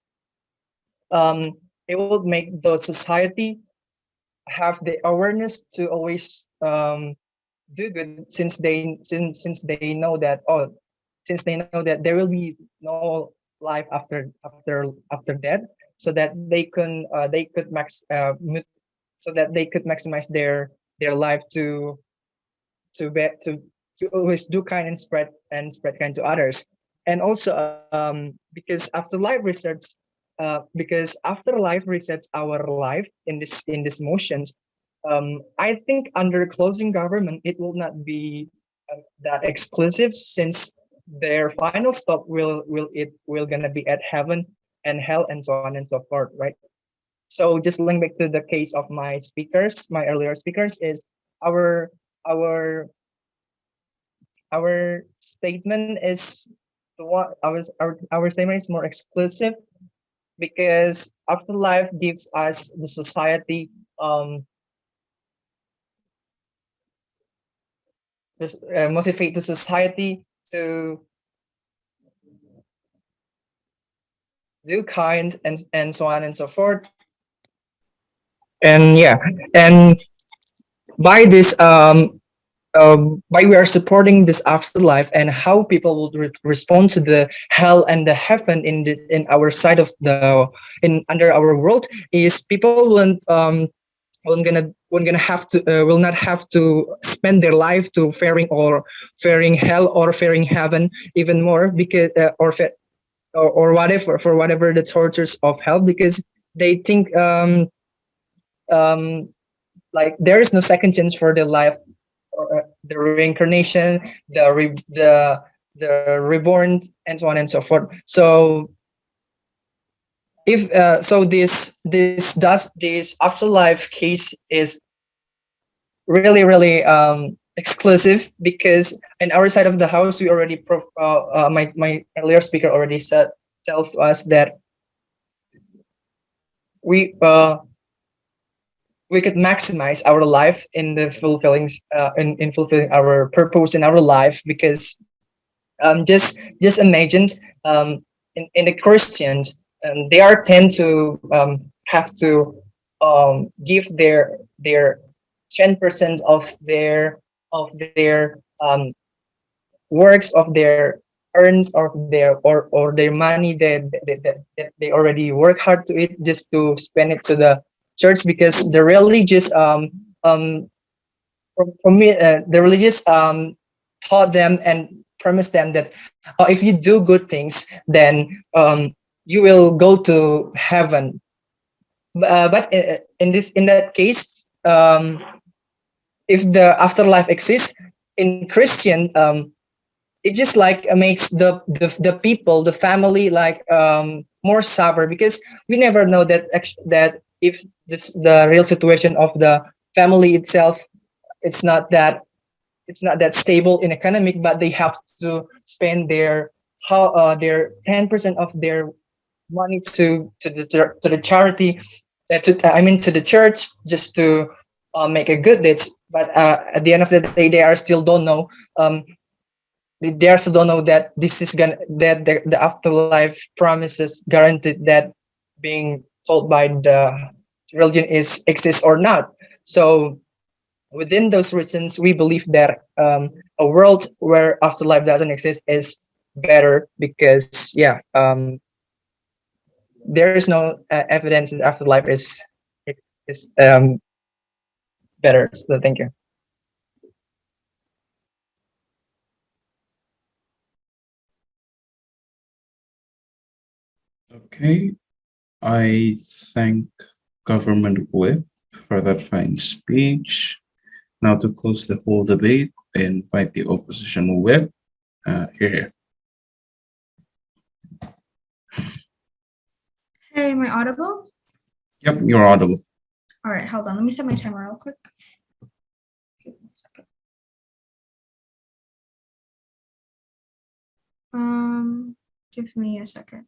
Speaker 9: it will make the society have the awareness to always do good, since they know that there will be no life after death, so that they could maximize their life to always do kind and spread kind to others. And also because afterlife resets our life in this motions. I think under closing government it will not be that exclusive, since their final stop will gonna be at heaven and hell and so on and so forth, right? So just link back to the case of my earlier speakers, is our statement is our statement is more exclusive, because afterlife gives us the society motivate the society to do kind and so on and so forth. And yeah, and by this by we are supporting this afterlife and how people will respond to the hell and the heaven in our side of the in under our world is people won't gonna have to will not have to spend their life to fearing hell or fearing heaven even more because or whatever for whatever the tortures of hell because they think um like there is no second chance for their life or the reincarnation, the reborn, and so on and so forth. So if so, this afterlife case is really exclusive because in our side of the house we already my earlier speaker already said tells us that we uh we could maximize our life in the fulfilling in fulfilling our purpose in our life because just imagine in the Christians they are tend to have to give their 10% of their works of their earns or their money that they already work hard to it just to spend it to the church because the religious for me the religious taught them and promised them that if you do good things then you will go to heaven but in that case if the afterlife exists in Christian it just like makes the people the family like more suffer because we never know that that if this the real situation of the family itself it's not that it's not that stable in economic but they have to spend their 10% of their money to the charity I mean to the church just to make a good deeds but at the end of the day they are still don't know they also don't know that this is gonna that the afterlife promises guaranteed that being told by the religion is exists or not so within those reasons we believe that a world where afterlife doesn't exist is better because yeah there is no evidence that afterlife is better so thank you.
Speaker 3: Okay, I thank Government Whip for that fine speech. Now to close the whole debate, I invite the opposition whip. Here.
Speaker 2: Hey, am I audible?
Speaker 3: Yep, you're audible.
Speaker 2: All right, hold on. Let me set my timer real quick. Give me a second. Give me a second.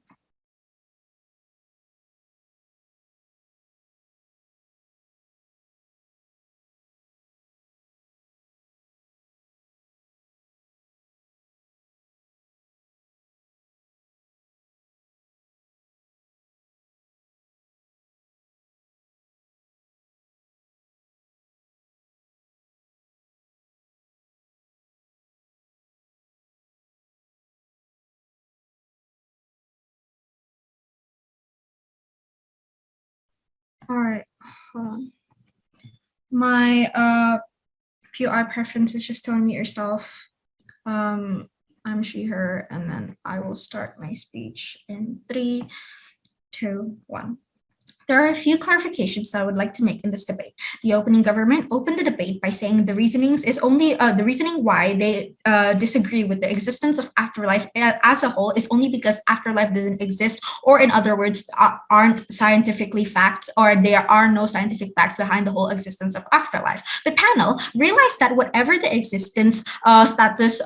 Speaker 2: All right, hold on. My POI preference is just to unmute yourself. I'm she, her, and then I will start my speech in 3, 2, 1. There are a few clarifications that I would like to make in this debate. The opening government opened the debate by saying the reasonings is only the reasoning why they disagree with the existence of afterlife as a whole is only because afterlife doesn't exist, or in other words, aren't scientifically facts, or there are no scientific facts behind the whole existence of afterlife. The panel realized that whatever the existence status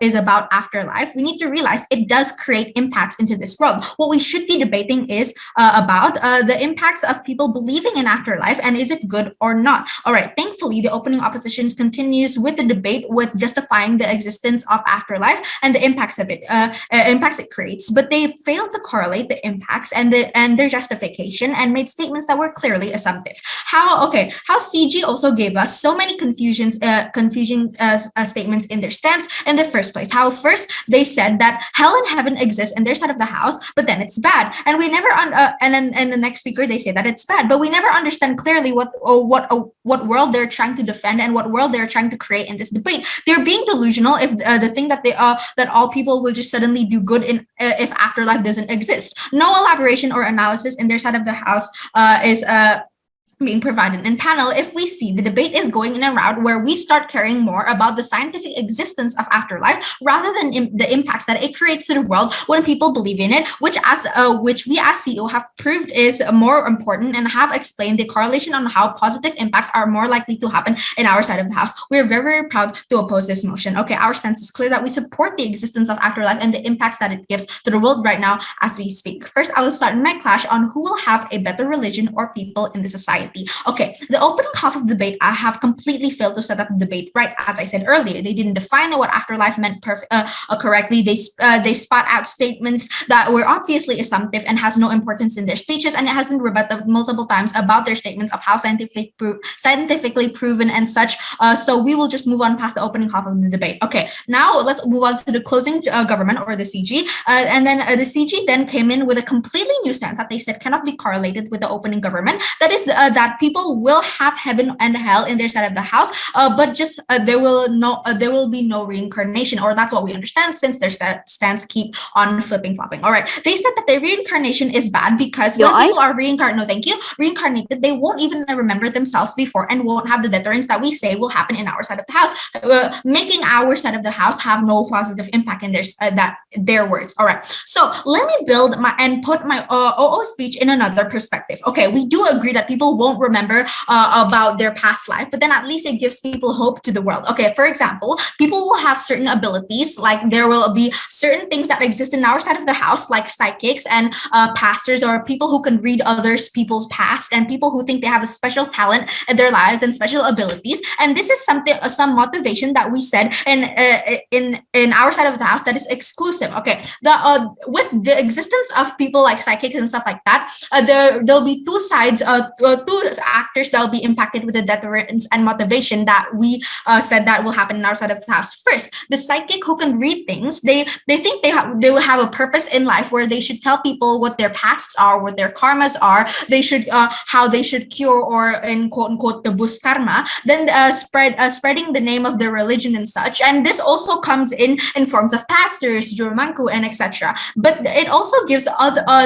Speaker 2: is about afterlife, we need to realize it does create impacts into this world. What we should be debating is about the impact impacts of people believing in afterlife, and is it good or not? All right, thankfully, the opening opposition continues with the debate with justifying the existence of afterlife and the impacts of it, impacts it creates, but they failed to correlate the impacts and their justification, and made statements that were clearly assumptive. How CG also gave us so many confusing statements in their stance in the first place. How first they said that hell and heaven exist in their side of the house, but then it's bad, and we never and then the next speaker they say that it's bad, but we never understand clearly what world they're trying to defend and what world they're trying to create in this debate. They're being delusional if the thing that they that all people will just suddenly do good in if afterlife doesn't exist. No elaboration or analysis in their side of the house is being provided in panel. If we see the debate is going in a route where we start caring more about the scientific existence of afterlife rather than the impacts that it creates to the world when people believe in it, which we as CEO have proved is more important and have explained the correlation on how positive impacts are more likely to happen in our side of the house. We're very, very proud to oppose this motion. Okay, our stance is clear that we support the existence of afterlife and the impacts that it gives to the world right now as we speak. First, I will start my clash on who will have a better religion or people in the society. Okay, the opening half of the debate, I have completely failed to set up the debate right. As I said earlier, they didn't define what afterlife meant correctly. They spot out statements that were obviously assumptive and has no importance in their speeches, and it has been rebutted multiple times about their statements of how scientifically proven and such. So we will just move on past the opening half of the debate. Okay, now let's move on to the closing government, or the CG, and then the CG then came in with a completely new stance that they said cannot be correlated with the opening government. That is that people will have heaven and hell in their side of the house, but just there will be no reincarnation, or that's what we understand since their stance keep on flipping flopping. All right, they said that the reincarnation is bad because when people are reincarnated, they won't even remember themselves before and won't have the deterrence that we say will happen in our side of the house, making our side of the house have no positive impact in their words. All right, so let me build and put my OO speech in another perspective. Okay, we do agree that people won't remember about their past life, but then at least it gives people hope to the world. Okay, for example, people will have certain abilities, like there will be certain things that exist in our side of the house, like psychics and pastors, or people who can read others people's past, and people who think they have a special talent in their lives and special abilities. And this is some motivation that we said in our side of the house that is exclusive. Okay, with the existence of people like psychics and stuff like that, there'll be two sides, two actors that will be impacted with the deterrence and motivation that we said that will happen in our side of the house. First, the psychic who can read things, they think they will have a purpose in life where they should tell people what their pasts are, what their karmas are. They should how they should cure, or in quote unquote the bus karma. Then spreading the name of their religion and such. And this also comes in forms of pastors, jurumanku, and etc. But it also gives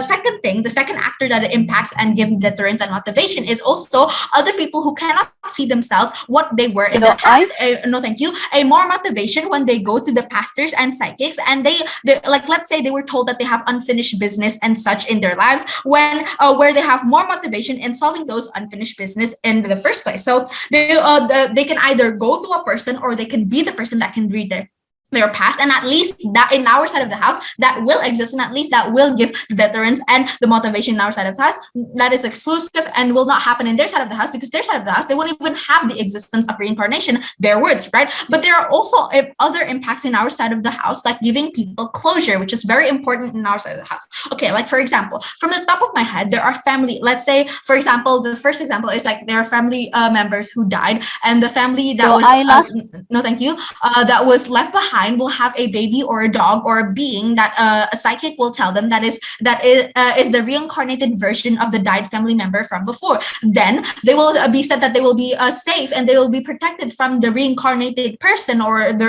Speaker 2: second thing, the second actor that it impacts and gives deterrence and motivation is also other people who cannot see themselves what they were in the past. No, thank you. A more motivation when they go to the pastors and psychics, and they like, let's say they were told that they have unfinished business and such in their lives, when where they have more motivation in solving those unfinished business in the first place. So they can either go to a person, or they can be the person that can read their past, and at least that in our side of the house that will exist, and at least that will give the deterrence and the motivation in our side of the house that is exclusive and will not happen in their side of the house, because their side of the house they won't even have the existence of reincarnation, their words, right? But there are also other impacts in our side of the house, like giving people closure, which is very important in our side of the house. Okay, like for example, from the top of my head, there are family, let's say for example, the first example is like there are family members who died, and the family that no thank you, that was left behind will have a baby or a dog or a being that a psychic will tell them that is the reincarnated version of the died family member from before. Then they will be said that they will be safe and they will be protected from the reincarnated person or the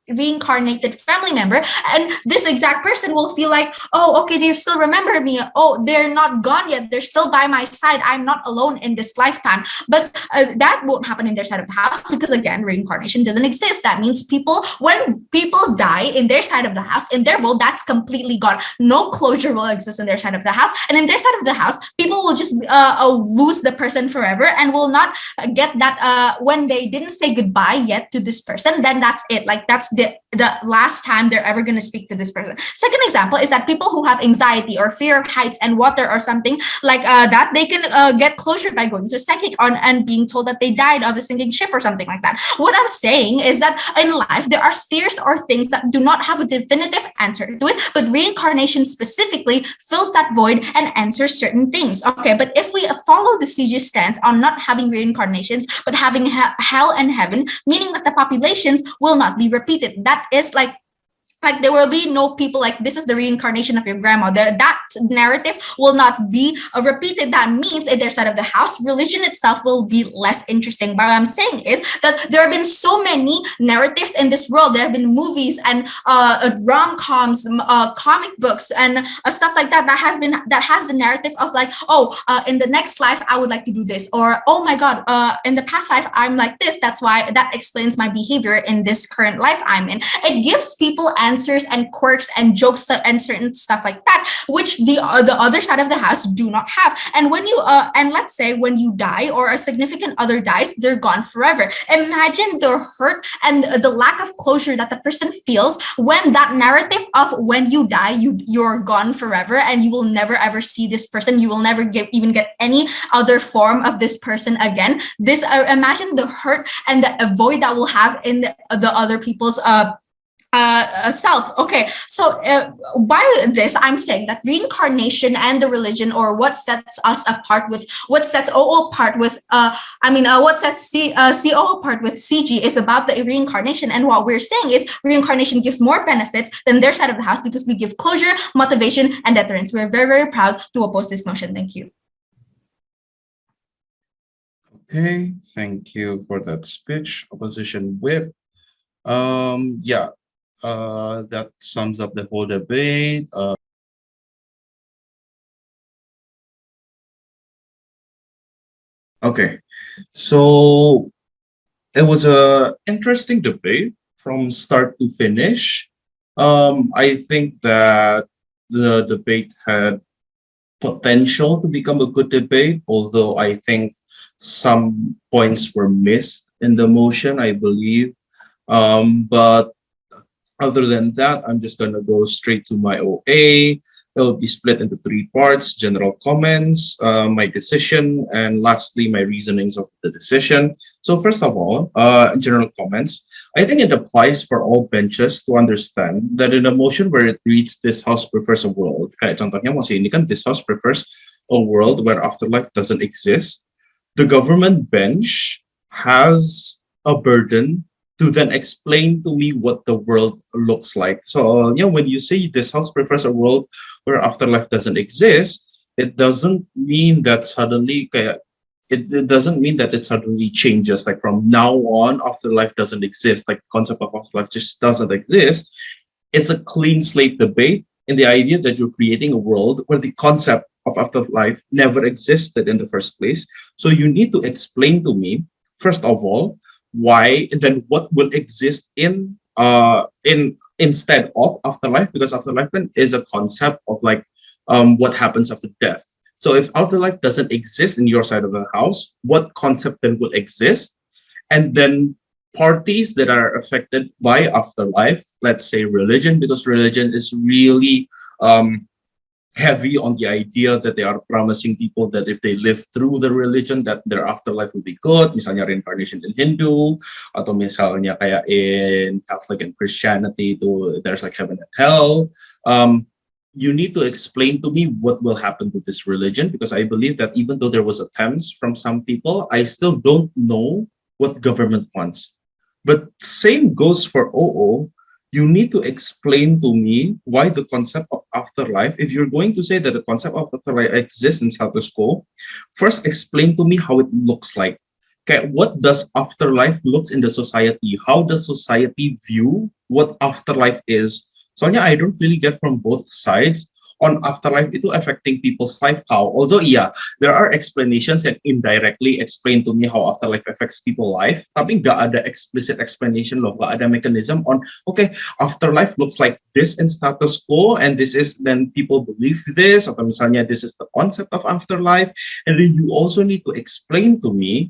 Speaker 2: reincarnated family member, and this exact person will feel like, oh, okay, they still remember me, oh, they're not gone yet, they're still by my side, I'm not alone in this lifetime. But that won't happen in their side of the house, because again, reincarnation doesn't exist. That means when people die in their side of the house, in their world, that's completely gone. No closure will exist in their side of the house, and in their side of the house, people will just lose the person forever and will not get that when they didn't say goodbye yet to this person, then that's it, like that's the last time they're ever going to speak to this person. Second example is that people who have anxiety or fear of heights and water or something like that, they can get closure by going to a psychic and being told that they died of a sinking ship or something like that. What I'm saying is that in life, there are spheres or things that do not have a definitive answer to it, but reincarnation specifically fills that void and answers certain things. Okay, but if we follow the CG stance on not having reincarnations, but having hell and heaven, meaning that the populations will not be repeated. That is like there will be no people like this is the reincarnation of your grandma. That narrative will not be repeated. That means in their side of the house, religion itself will be less interesting. But what I'm saying is that there have been so many narratives in this world. There have been movies and rom-coms, comic books, and stuff like that that has the narrative of like, in the next life I would like to do this, or oh my god, in the past life I'm like this. That's why that explains my behavior in this current life I'm in. It gives people answers and quirks and jokes and certain stuff like that, which the other side of the house do not have. And when you and let's say when you die or a significant other dies, they're gone forever. Imagine the hurt and the lack of closure that the person feels when that narrative of when you die, you're gone forever and you will never ever see this person. You will never even get any other form of this person again. This imagine the hurt and the void that will have in the other people's self. Okay, so by this I'm saying that reincarnation and the religion, or what sets us apart with what sets OO apart with what sets CO apart with CG is about the reincarnation. And what we're saying is reincarnation gives more benefits than their side of the house because we give closure, motivation, and deterrence. We're very, very proud to oppose this motion. Thank you.
Speaker 3: Okay, thank you for that speech, Opposition Whip. Yeah, that sums up the whole debate. Okay, so it was a interesting debate from start to finish. I think that the debate had potential to become a good debate, although I think some points were missed in the motion, I believe. But other than that, I'm just going to go straight to my OA. It'll be split into 3 parts: general comments, my decision, and lastly, my reasonings of the decision. So first of all, general comments. I think it applies for all benches to understand that in a motion where it reads this house prefers a world, kayak contohnya motion ini kan this house prefers a world where afterlife doesn't exist, the government bench has a burden to then explain to me what the world looks like. So, when you say this house prefers a world where afterlife doesn't exist, it doesn't mean that suddenly it doesn't mean that it suddenly changes. Like from now on, afterlife doesn't exist. Like the concept of afterlife just doesn't exist. It's a clean slate debate in the idea that you're creating a world where the concept of afterlife never existed in the first place. So you need to explain to me, first of all, why, and then what will exist in instead of afterlife, because afterlife is a concept of like what happens after death. So if afterlife doesn't exist in your side of the house, what concept then will exist? And then parties that are affected by afterlife, let's say religion, because religion is really heavy on the idea that they are promising people that if they live through the religion, that their afterlife will be good. Misalnya reincarnation in Hindu, atau misalnya kayak in Catholic and Christianity, there's like heaven and hell. You need to explain to me what will happen to this religion, because I believe that even though there was attempts from some people, I still don't know what government wants. But same goes for OO. You need to explain to me why the concept of afterlife, if you're going to say that the concept of afterlife exists in status quo, first explain to me how it looks like. Okay, what does afterlife looks in the society? How does society view what afterlife is? Soalnya I don't really get from both sides on afterlife itu affecting people's life how. Although there are explanations that indirectly explain to me how afterlife affects people's life, tapi nggak ada explicit explanation loh, nggak ada mechanism on, okay, afterlife looks like this in status quo, and this is, then people believe this, atau misalnya this is the concept of afterlife. And then you also need to explain to me,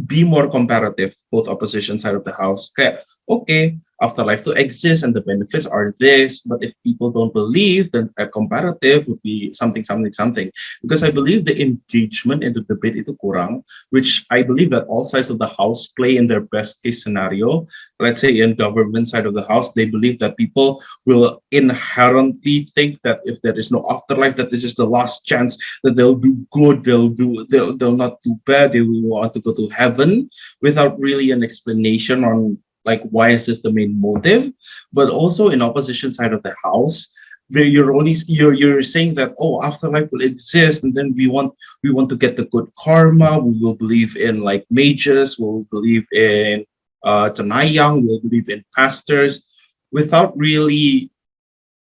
Speaker 3: be more comparative, both opposition side of the house. Kayak okay, afterlife to exist and the benefits are this, but if people don't believe, then a comparative would be something, something, something. Because I believe the engagement in the debate itu kurang, which I believe that all sides of the house play in their best case scenario. Let's say in government side of the house, they believe that people will inherently think that if there is no afterlife, that this is the last chance, that they'll do good, they'll not do bad, they will want to go to heaven, without really an explanation on like why is this the main motive. But also in opposition side of the house, there you're saying that, oh, afterlife will exist, and then we want to get the good karma, we will believe in like mages, we'll believe in Tanayang, we'll believe in pastors, without really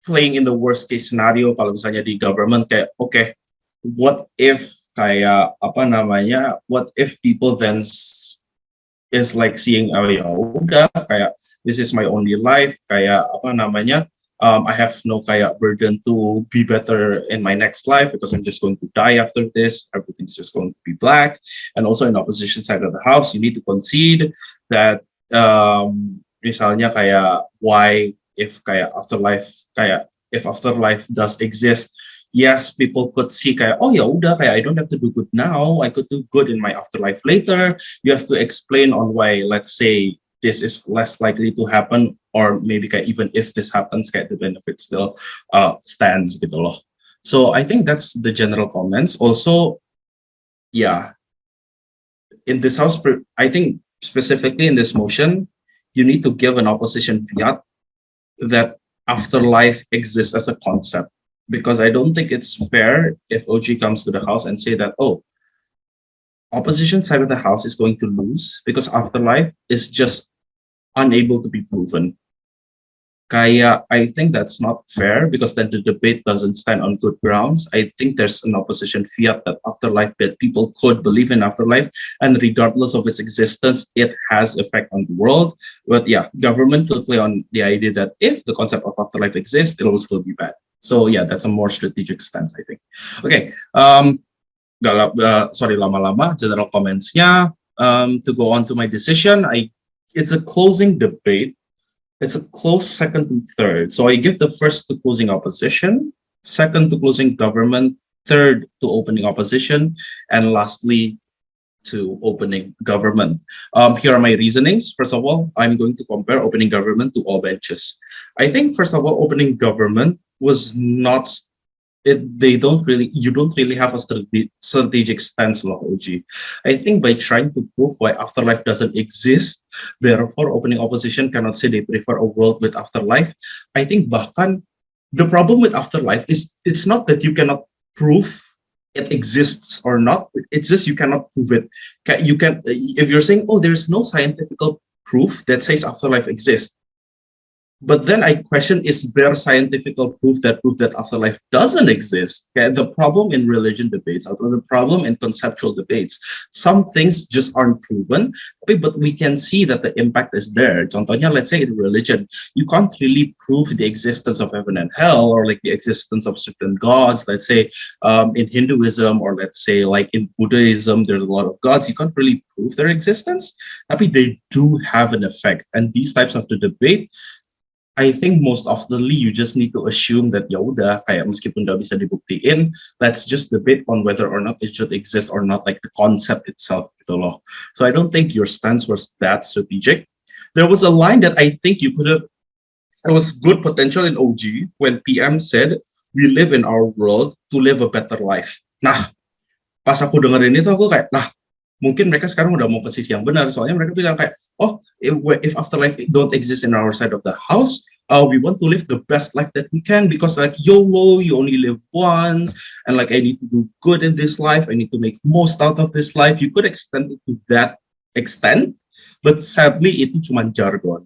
Speaker 3: playing in the worst case scenario. Kalau misalnya di government kayak, okay, what if kayak apa namanya, what if people then is like seeing, oh ya udah kayak this is my only life, kayak apa namanya, I have no kayak burden to be better in my next life because I'm just going to die after this, everything's just going to be black. And also in opposition side of the house, you need to concede that misalnya kayak why if kayak afterlife, kayak if afterlife does exist, yes, people could see kayak, oh ya udah kayak I don't have to do good now, I could do good in my afterlife later. You have to explain on why, let's say, this is less likely to happen, or maybe kayak even if this happens kayak the benefit still stands gitu loh. So I think that's the general comments. Also, yeah, in this house, I think specifically in this motion, you need to give an opposition fiat that afterlife exists as a concept, because I don't think it's fair if OG comes to the house and say that, oh, opposition side of the house is going to lose because afterlife is just unable to be proven. Kaya, I think that's not fair, because then the debate doesn't stand on good grounds. I think there's an opposition fiat that afterlife, that people could believe in afterlife, and regardless of its existence, it has effect on the world. But yeah, government will play on the idea that if the concept of afterlife exists, it will still be bad. So yeah, that's a more strategic stance, I think. Okay, sorry lama-lama, general comments-nya. To go on to my decision, it's a closing debate. It's a close second to third. So I give the first to closing opposition, second to closing government, third to opening opposition, and lastly to opening government. Here are my reasonings. First of all, I'm going to compare opening government to all benches. I think, first of all, opening government was not, you don't really have a strategic stance, law OG. I think by trying to prove why afterlife doesn't exist, therefore opening opposition cannot say they prefer a world with afterlife. I think bahkan the problem with afterlife is it's not that you cannot prove it exists or not, it's just you cannot prove it. You can, if you're saying, oh, there's no scientific proof that says afterlife exists, but then I question, is there scientific proof that afterlife doesn't exist? Okay? The problem in religion debates, or the problem in conceptual debates, some things just aren't proven, but we can see that the impact is there. Contohnya, let's say in religion, you can't really prove the existence of heaven and hell, or like the existence of certain gods. Let's say in Hinduism, or let's say like in Buddhism, there's a lot of gods. You can't really prove their existence, but they do have an effect. And these types of the debate, I think most oftenly you just need to assume that ya udah kayak meskipun nggak bisa dibuktiin, let's just debate on whether or not it should exist or not, like the concept itself gitu loh. So I don't think your stance was that strategic. There was a line that I think you could have, there was good potential in OG when PM said, we live in our world to live a better life. Nah, pas aku dengerin itu aku kayak, nah, mungkin mereka sekarang udah mau ke sisi yang benar, soalnya mereka bilang kayak, oh, if afterlife don't exist in our side of the house, we want to live the best life that we can, because like YOLO, you only live once, and like I need to do good in this life, I need to make most out of this life. You could extend it to that extent, but sadly itu cuma jargon.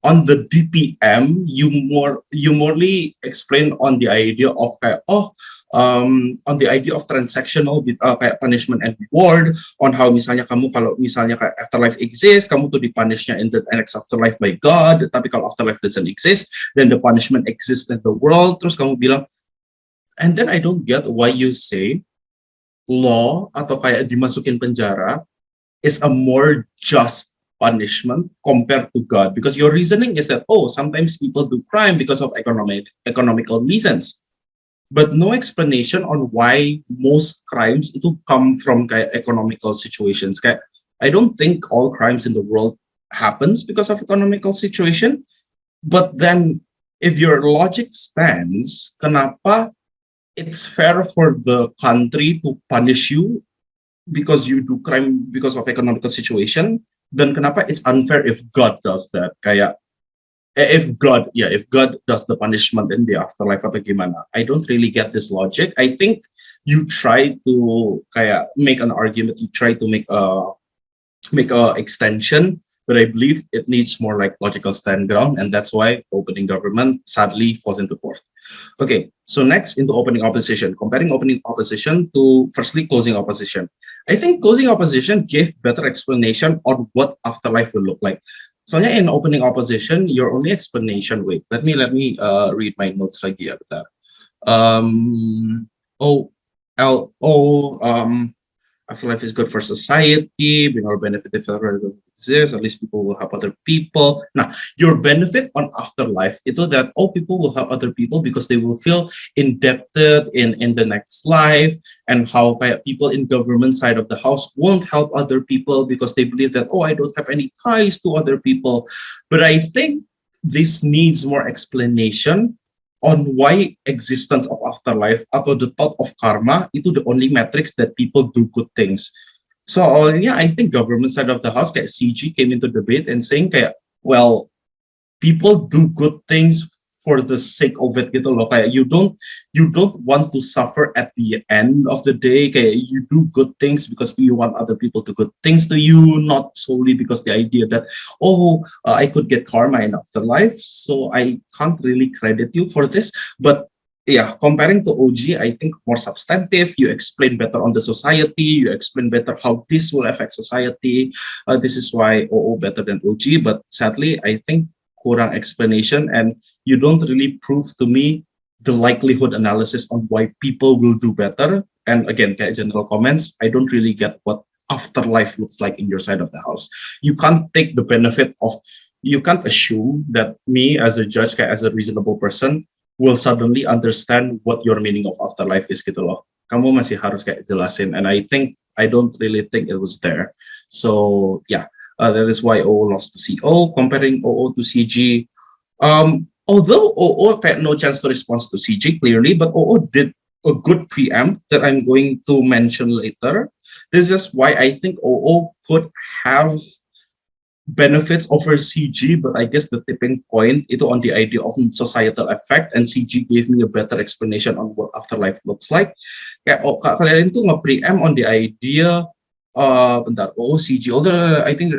Speaker 3: On the DPM, you morely explain on the idea of kayak, on the idea of transactional kayak punishment and reward, on how misalnya kamu kalau misalnya kayak afterlife exists, kamu tuh dipunishnya in the next afterlife by God, tapi kalau afterlife doesn't exist, then the punishment exists in the world. Terus kamu bilang, and then I don't get why you say law atau kayak dimasukin penjara is a more just punishment compared to God? Because your reasoning is that, oh, sometimes people do crime because of economical reasons, but no explanation on why most crimes itu come from kayak economical situations. Kayak, I don't think all crimes in the world happens because of economical situation, but then if your logic stands, kenapa it's fair for the country to punish you because you do crime because of economical situation, then kenapa it's unfair if God does that? Kayak if God does the punishment in the afterlife atau gimana? I don't really get this logic. I think you try to kayak make an argument, you try to make a extension, but I believe it needs more like logical stand ground, and that's why opening government sadly falls into fourth. Okay, so next into opening opposition, comparing opening opposition to firstly closing opposition. I think closing opposition gave better explanation on what afterlife will look like. Soalnya in opening opposition, your only explanation, wait, let me read my notes lagi ya, bentar. Afterlife is good for society, being our benefit if ever exists, at least people will help other people. Now, your benefit on afterlife itu that people will help other people because they will feel indebted in the next life, and how people in government side of the house won't help other people because they believe that, I don't have any ties to other people. But I think this needs more explanation on why existence of afterlife atau the thought of karma itu the only metrics that people do good things. So yeah, I think government side of the house kayak CG came into debate and saying kayak, well, people do good things for the sake of it gitu loh, kayak you don't want to suffer at the end of the day, kayak you do good things because you want other people to good things to you, not solely because the idea that I could get karma in afterlife. So I can't really credit you for this, but yeah, comparing to OG, I think more substantive. You explain better on the society. You explain better how this will affect society. This is why OO better than OG. But sadly, I think kurang explanation, and you don't really prove to me the likelihood analysis on why people will do better. And again, kayak general comments, I don't really get what afterlife looks like in your side of the house. You can't take the benefit of, you can't assume that me as a judge, kayak as a reasonable person, will suddenly understand what your meaning of afterlife is gitu loh. Kamu masih harus kayak jelasin, and I don't really think it was there. So yeah. That is why OO lost to CO. Comparing OO to CG, although OO had no chance to respond to CG clearly, but OO did a good preempt that I'm going to mention later. This is why I think OO could have benefits over CG, but I guess the tipping point itu on the idea of societal effect, and CG gave me a better explanation on what afterlife looks like. Kayak kalian itu nge-preempt on the idea CG, although I think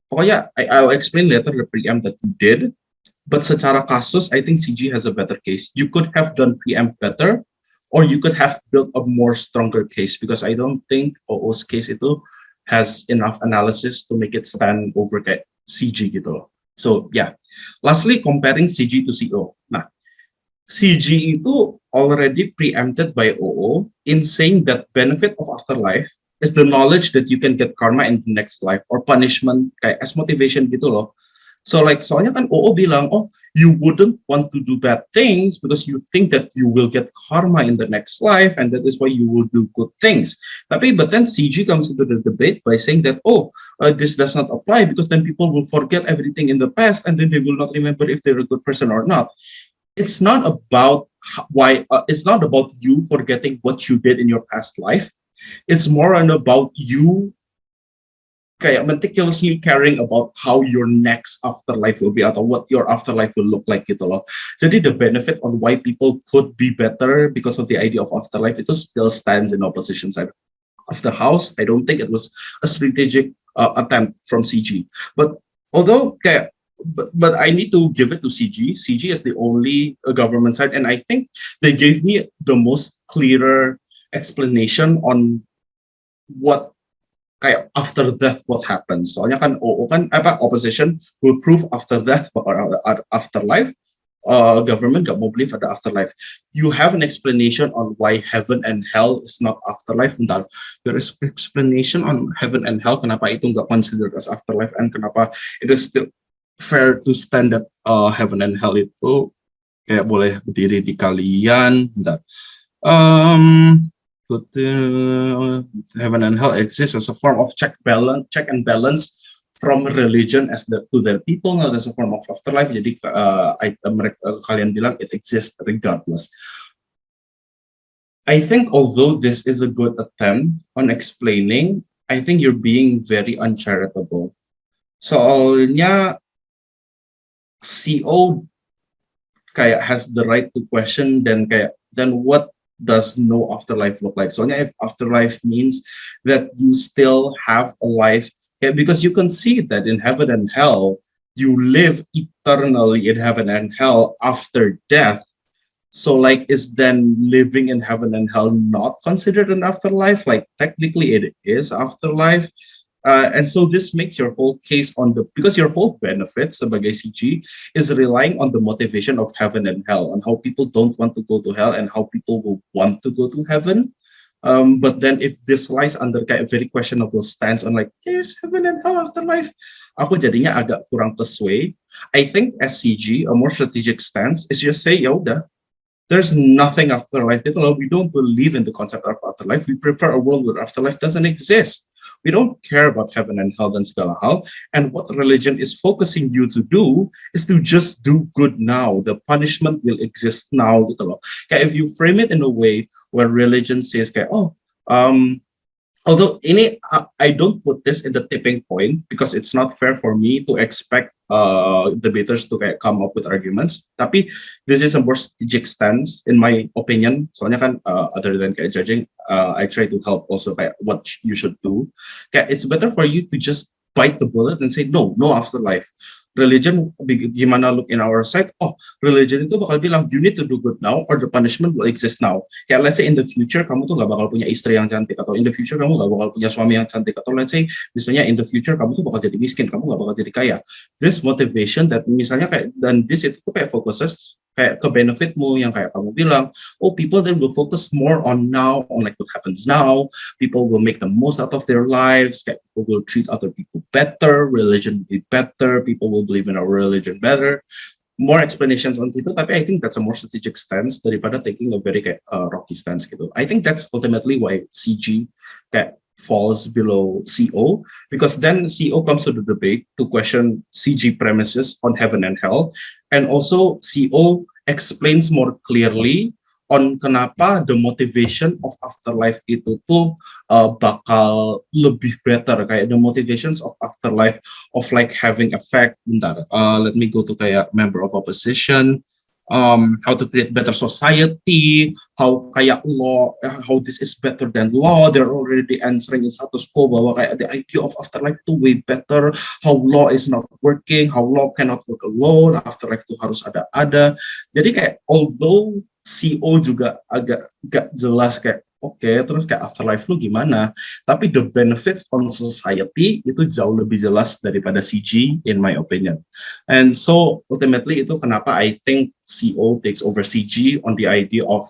Speaker 3: pokoknya I'll explain later the preempt that you did, but secara kasus, I think CG has a better case. You could have done preempt better, or you could have built a more stronger case, because I don't think OO's case itu has enough analysis to make it stand over kayak CG gitu loh. So yeah, lastly comparing CG to CO. Nah, CG itu already preempted by OO in saying that benefit of afterlife is the knowledge that you can get karma in the next life, or punishment kayak as motivation gitu loh. So soalnya kan OO bilang, you wouldn't want to do bad things because you think that you will get karma in the next life, and that is why you will do good things. But then CG comes into the debate by saying that, this does not apply because then people will forget everything in the past, and then they will not remember if they're a good person or not. It's not about it's not about you forgetting what you did in your past life. It's more about you kayak meticulously caring about how your next afterlife will be, atau what your afterlife will look like gitu loh. Jadi the benefit on why people could be better because of the idea of afterlife itu still stands in opposition side of the house. I don't think it was a strategic attempt from CG. But although but I need to give it to CG. CG is the only government side, and I think they gave me the most clearer explanation on what kayak after death what happens. Soalnya kan OO kan opposition will prove after death or afterlife, government gak mau believe ada afterlife. You have an explanation on why heaven and hell is not afterlife. Bentar, there is explanation on heaven and hell, kenapa itu nggak considered as afterlife, and kenapa it is still fair to stand that heaven and hell itu kayak boleh berdiri di kalian. Bentar. Heaven and hell exists as a form of check and balance from religion as to their people, not as a form of afterlife. Jadi kalian bilang it exists regardless. I think although this is a good attempt on explaining, I think you're being very uncharitable. Soalnya CO kayak has the right to question, then what does no afterlife look like? Soalnya if afterlife means that you still have a life, because you can see that in heaven and hell, you live eternally in heaven and hell after death. So like, is then living in heaven and hell not considered an afterlife? Like technically it is afterlife. And so this makes your whole case because your whole benefit sebagai CG is relying on the motivation of heaven and hell, on how people don't want to go to hell and how people will want to go to heaven. But then if this lies under kayak very questionable stance on like, is heaven and hell afterlife? Aku jadinya agak kurang persuade. I think SCG, a more strategic stance, is just say, ya udah, there's nothing afterlife. We don't believe in the concept of afterlife. We prefer a world where afterlife doesn't exist. We don't care about heaven and hell dan segala hal. And what religion is focusing you to do is to just do good now. The punishment will exist now. Kayak if you frame it in a way where religion says kayak, although ini I don't put this in the tipping point because it's not fair for me to expect debaters to kayak come up with arguments. Tapi this is a more strategic stance in my opinion. Soalnya kan other than kayak judging, I try to help also kayak what you should do. Kayak it's better for you to just bite the bullet and say no afterlife. Religion, gimana look in our side, religion itu bakal bilang you need to do good now or the punishment will exist now. Kayak let's say in the future kamu tuh gak bakal punya istri yang cantik, atau in the future kamu gak bakal punya suami yang cantik, atau let's say misalnya in the future kamu tuh bakal jadi miskin, kamu gak bakal jadi kaya. This motivation that misalnya kayak, dan this itu kayak focuses kayak ke benefitmu yang kayak kamu bilang, people then will focus more on now, on like what happens now. People will make the most out of their lives. Kayak people will treat other people better. Religion will be better. People will believe in our religion better. More explanations on situ. Tapi I think that's a more strategic stance daripada taking a very kayak rocky stance gitu. I think that's ultimately why CG kayak falls below CO, because then CO comes to the debate to question CG premises on heaven and hell, and also CO explains more clearly on kenapa the motivation of afterlife itu tuh bakal lebih better, kayak the motivations of afterlife of like having effect. Bentar, let me go to kayak member of opposition. How to create better society, how kayak law, how this is better than law. They're already answering in status quo bahwa kayak the idea of afterlife itu way better, how law is not working, how law cannot work alone, afterlife itu harus ada. Jadi kayak although CO juga agak gak jelas kayak terus kayak afterlife lu gimana, tapi the benefits on society itu jauh lebih jelas daripada CG in my opinion. And so ultimately itu kenapa I think CO takes over CG on the idea of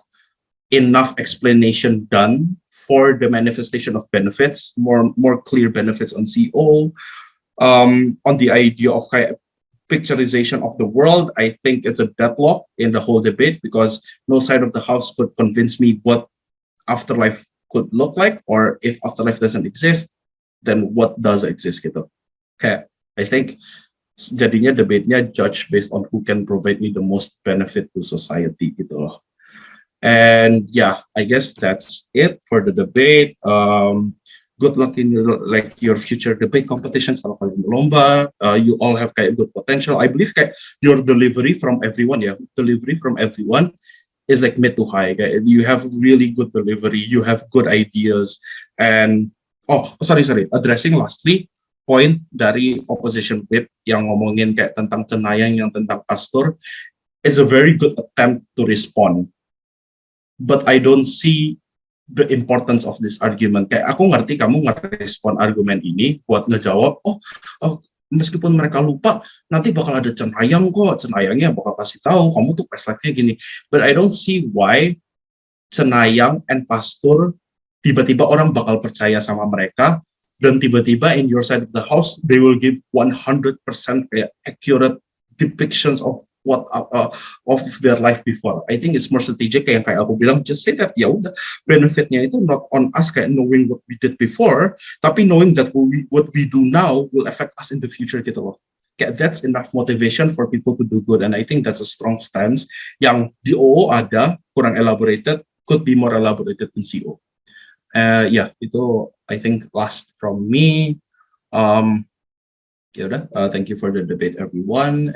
Speaker 3: enough explanation done for the manifestation of benefits, more clear benefits on CO. On the idea of kayak picturization of the world, I think it's a deadlock in the whole debate because no side of the house could convince me what afterlife could look like, or if afterlife doesn't exist, then what does exist gitu. Okay, I think jadinya debate-nya judge based on who can provide me the most benefit to society gitu loh. And yeah, I guess that's it for the debate. Good luck in your future debate competitions. Kalau kalian berlomba, you all have kayak good potential. I believe kayak your delivery from everyone is like mid to high. You have really good delivery, you have good ideas, and sorry, addressing lastly point dari opposition whip yang ngomongin kayak tentang cenayang yang tentang pastor is a very good attempt to respond, but I don't see the importance of this argument. Kayak aku ngerti kamu ngerespon argumen ini buat ngejawab meskipun mereka lupa, nanti bakal ada cenayang kok, cenayangnya bakal kasih tahu kamu tuh past life-nya gini. But I don't see why cenayang and pastor tiba-tiba orang bakal percaya sama mereka, dan tiba-tiba in your side of the house they will give 100% kayak accurate depictions of what of their life before. I think it's more strategic, kayak aku bilang, just say that ya udah, benefitnya itu not on us kayak knowing what we did before, tapi knowing that what we do now will affect us in the future gitu loh. Kayak that's enough motivation for people to do good, and I think that's a strong stance yang di OO ada, kurang elaborated, could be more elaborated in CO. Itu I think last from me. Ya udah, thank you for the debate everyone.